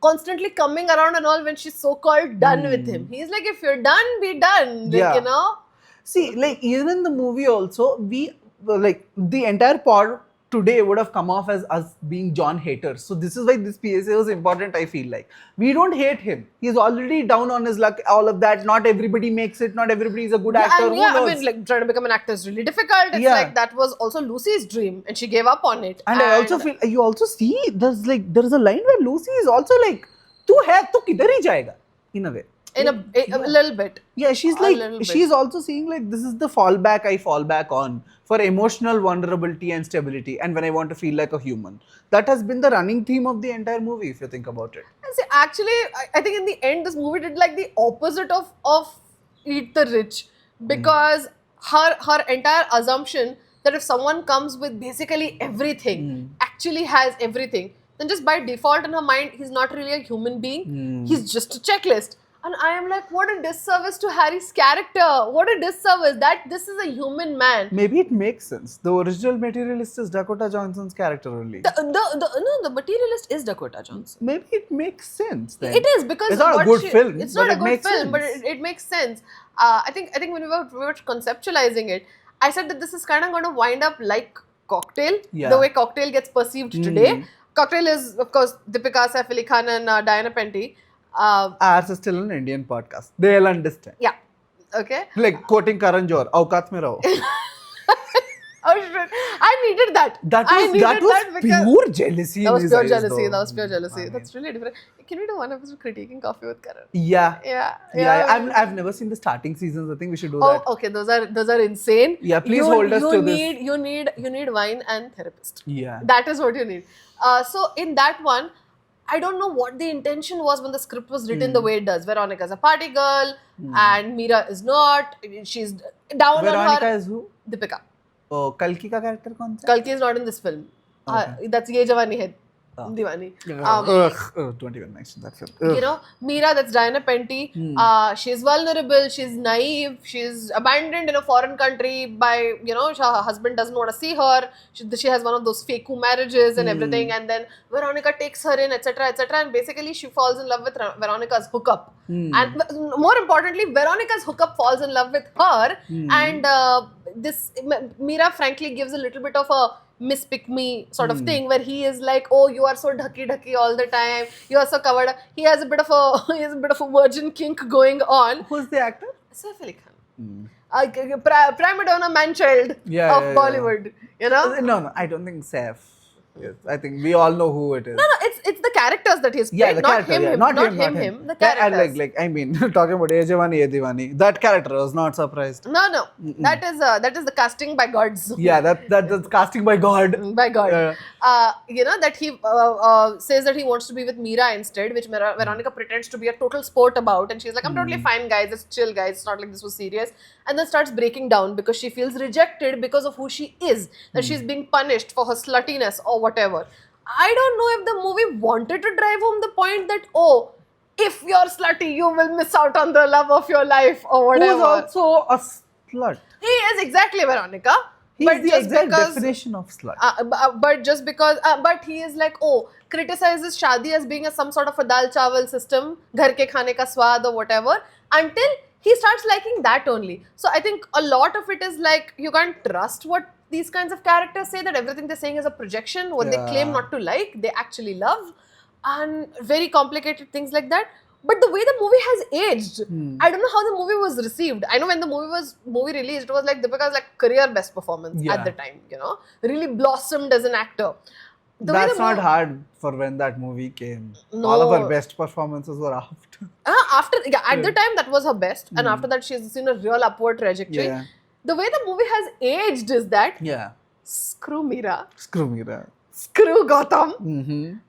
constantly coming around and all when she's so called done with him. He's like, if you're done, be done. Like, Yeah. See, like even in the movie also, we like the entire pod today would have come off as us being John haters. So this is why this PSA was important, I feel like. We don't hate him. He's already down on his luck, all of that. Not everybody makes it. Not everybody is a good actor. And Who yeah, knows? I mean, like trying to become an actor is really difficult. It's Yeah. like that was also Lucy's dream, and she gave up on it. And I also feel, you also see, there's a line where Lucy is also like, "Tu hai, tu kidhar hi jayega?" In a way. in a little bit. Yeah, she's A little like, bit. she's also seeing like, this is the fallback I fall back on for emotional vulnerability and stability, and when I want to feel like a human. That has been the running theme of the entire movie, if you think about it. And see, actually, I think in the end, this movie did like the opposite of Eat the Rich, because her entire assumption that if someone comes with basically everything, actually has everything, then just by default in her mind, he's not really a human being. He's just a checklist. And I am like, what a disservice to Harry's character. What a disservice that this is a human man. Maybe it makes sense. The original materialist is Dakota Johnson's character only. The materialist is Dakota Johnson. Maybe it makes sense then. It is because it's not a what good she- film. It's but not a it good makes film, but sense. it makes sense. I think when we were conceptualizing it, I said that this is kind of going to wind up like Cocktail, Yeah. the way Cocktail gets perceived today. Cocktail is, of course, Deepika, Saif Ali Khan, and Diana Penty. Ours is still an Indian podcast. They'll understand. Yeah. Okay. Like quoting Karan Johar, "Aukat mein raho." Oh shit! I needed that. I needed was because pure jealousy. that was in his pure eyes, jealousy. though. That was pure jealousy. I mean, That's really different. Can we do one episode critiquing Coffee with Karan? Yeah. Yeah. I've never seen the starting seasons. I think we should do Oh, that. okay. Those are insane. Yeah, please hold us to this. You need wine and therapist. Yeah. That is what you need. So in that one, I don't know what the intention was when the script was written the way it does. Veronica's a party girl, and Mira is not. She's down on Veronica her. is who? Deepika. Oh, Kalki का character कौन सा? Kalki is not in this film. That's Ye Jawani Hai Diwani. Don't even mention that film. You know, Mira, that's Diana Penty. She's vulnerable, she's naive, she's abandoned in a foreign country by, her husband doesn't want to see her. She has one of those fake marriages and everything, and then Veronica takes her in, etc., etc., and basically she falls in love with Veronica's hookup. And more importantly, Veronica's hookup falls in love with her, and this Mira frankly gives a little bit of a Miss Pick Me sort of thing, where he is like, oh, you are so dhucky all the time, you are so covered up. He has a bit of a virgin kink going on. Who's the actor? Saif Ali Khan, prima donna man-child of Bollywood. You know? No, I don't think Saif. Yes, I think we all know who it is. No, it's the characters that he's played, Yeah, the not character, him, yeah. him, Not not him. him, the Yeah, and characters. I mean, talking about Ye Jawani Ye Diwani, that character I was not surprised. No, that is the casting by gods. Yeah, that's casting by God. By God. Yeah. That he says that he wants to be with Mira instead, which Veronica pretends to be a total sport about, and she's like, I'm totally fine, guys, it's chill, guys, it's not like this was serious, and then starts breaking down because she feels rejected because of who she is, that she's being punished for her sluttiness or whatever. I don't know if the movie wanted to drive home the point that, oh, if you're slutty, you will miss out on the love of your life or whatever. Who's also a slut. He is exactly Veronica. He's the exact definition of slut. But he is like, oh, criticizes shadi as being some sort of a dal chawal system, ghar ke khane ka swad or whatever, until he starts liking that only. So I think a lot of it is like, you can't trust what these kinds of characters say, that everything they're saying is a projection. What they claim not to like, they actually love, and very complicated things like that. But the way the movie has aged, I don't know how the movie was received. I know when the movie released, it was like Deepika's career best performance at the time. Really blossomed as an actor. That's not hard for when that movie came. No. All of her best performances were after. At the time that was her best, and after that she's seen a real upward trajectory. Yeah. The way the movie has aged is that Yeah. screw Mira, Screw Mira. screw Gotham,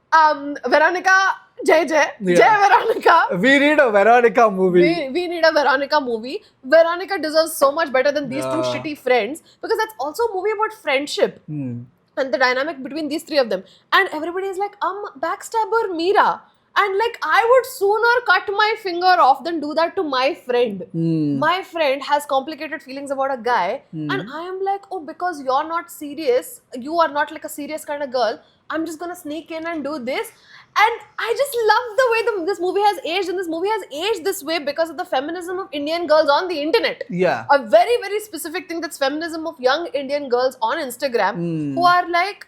Veronica, Jai, Jai Veronica. We need a Veronica movie. We need a Veronica movie. Veronica deserves so much better than these two shitty friends, because that's also a movie about friendship and the dynamic between these three of them. And everybody is like, backstabber Mira. And I would sooner cut my finger off than do that to my friend. My friend has complicated feelings about a guy, and I am like, oh, because you're not serious, you are not like a serious kind of girl, I'm just gonna sneak in and do this. And I just love the way this movie has aged, and this movie has aged this way because of the feminism of Indian girls on the internet. Yeah. A very, very specific thing, that's feminism of young Indian girls on Instagram who are like,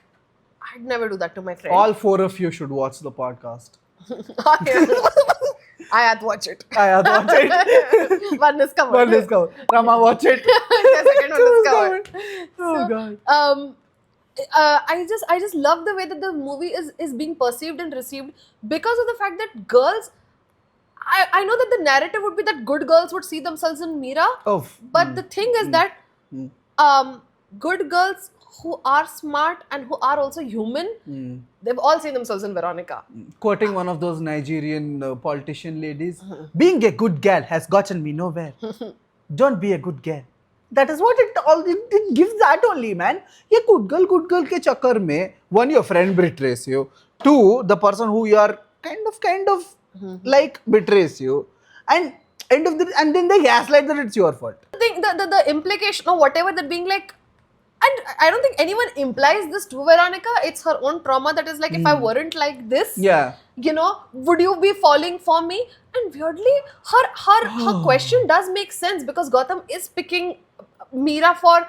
I'd never do that to my friend. All four of you should watch the podcast. I had to watch it. I have to watch it. One is covered. One is covered. Rama, watch it. The second one is covered. Oh, God. I just love the way that the movie is being perceived and received because of the fact that girls, I know that the narrative would be that good girls would see themselves in Mira, but the thing is that good girls who are smart and who are also human, they've all seen themselves in Veronica. Quoting one of those Nigerian politician ladies, being a good girl has gotten me nowhere. Don't be a good girl. That is what it gives that only, man. ये good girl के चक्कर में, one, your friend betrays you. Two, the person who you are kind of like betrays you. And and then they gaslight that it's your fault. I think the implication or whatever that being like, and I don't think anyone implies this to Veronica. It's her own trauma that is like, if I weren't like this, Yeah. you know, would you be falling for me? And weirdly, her question does make sense because Gotham is picking Meera for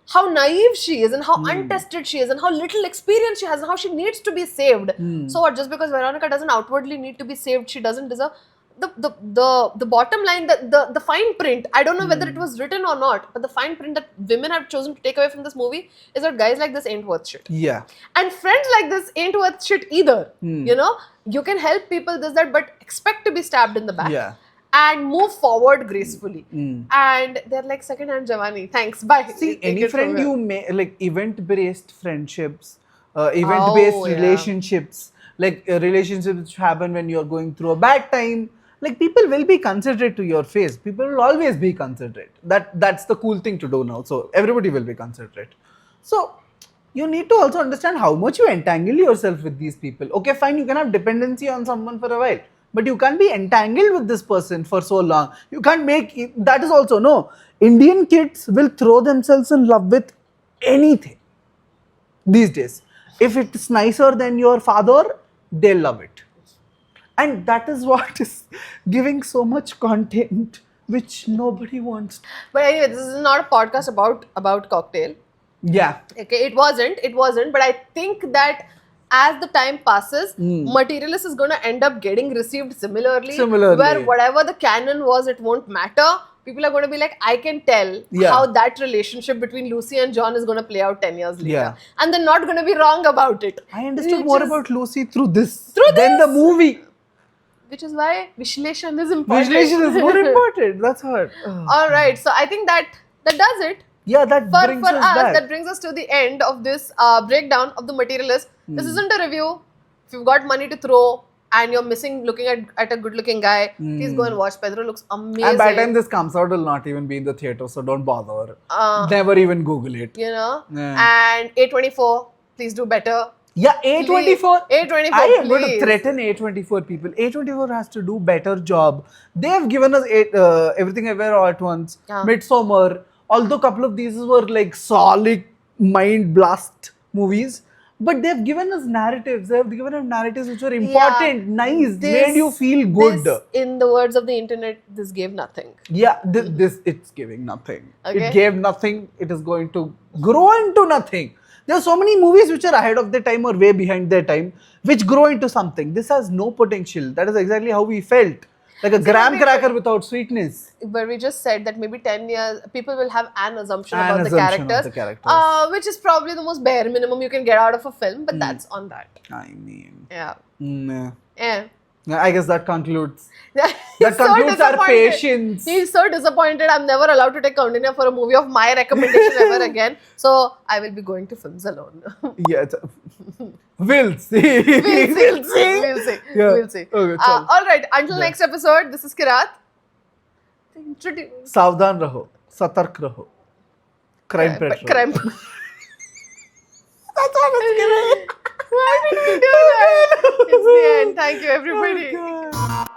how naive she is and how untested she is and how little experience she has and how she needs to be saved. So what? Just because Veronica doesn't outwardly need to be saved, she doesn't deserve. The bottom line, the fine print, I don't know whether it was written or not, but the fine print that women have chosen to take away from this movie is that guys like this ain't worth shit. Yeah. And friends like this ain't worth shit either. You know, you can help people this, that, but expect to be stabbed in the back. Yeah. And move forward gracefully. And they're like second-hand Javani. Thanks, bye. See, Take any it from friend here. you may, like event-based friendships, event-based Oh, yeah. relationships, like relationships which happen when you're going through a bad time, like people will be considerate to your face. People will always be considerate. That's the cool thing to do now. So everybody will be considerate. So you need to also understand how much you entangle yourself with these people. Okay, fine, you can have dependency on someone for a while, but you can't be entangled with this person for so long. You can't make it, that is also no. Indian kids will throw themselves in love with anything these days. If it's nicer than your father, they'll love it. And that is what is giving so much content which nobody wants. But anyway, this is not a podcast about Cocktail. Yeah. Okay, it wasn't. But I think that as the time passes, Materialist is going to end up getting received similarly. Where whatever the canon was, it won't matter. People are going to be like, I can tell how that relationship between Lucy and John is going to play out 10 years later. Yeah. And they're not going to be wrong about it. I understood Which more is- about Lucy through this than the movie. Which is why Vishleshan is important. Visualization is more important. That's hard. Alright, so I think that does it. Yeah, that For brings us, us back. that brings us to the end of this breakdown of The Materialist. This isn't a review. If you've got money to throw and you're missing looking at a good-looking guy, please go and watch. Pedro looks amazing. And by the time this comes out, it will not even be in the theater, so don't bother. Never even Google it. You know? Yeah. And A24, please do better. Yeah, A24. A24, I am going to please. threaten A24 people. A24 has to do better job. They have given us Everything Everywhere All at Once, Yeah. Midsommar. Although a couple of these were like solid mind blast movies, but they've given us narratives. They have given us narratives which were important, nice, made you feel good. This, in the words of the internet, this gave nothing. Yeah, this it's giving nothing. Okay. It gave nothing. It is going to grow into nothing. There are so many movies which are ahead of their time or way behind their time, which grow into something. This has no potential. That is exactly how we felt. Like a graham cracker without sweetness. But we just said that maybe 10 years, people will have an assumption An about assumption the of the characters, characters. which is probably the most bare minimum you can get out of a film, but that's on that. I mean, Yeah. yeah. Yeah. I guess that concludes. That concludes our patience. He's so disappointed. I'm never allowed to take Kaundi for a movie of my recommendation ever again. So I will be going to films alone. Yeah, we'll see. We'll see. Yeah. We'll see. Okay, chal. All right. Until next episode, this is Kirat. सावधान रहो, सतर्क रहो. Crime petrol. Crime. That's all it's giving. Why did we do that? It's the end. Thank you, everybody. Oh, God.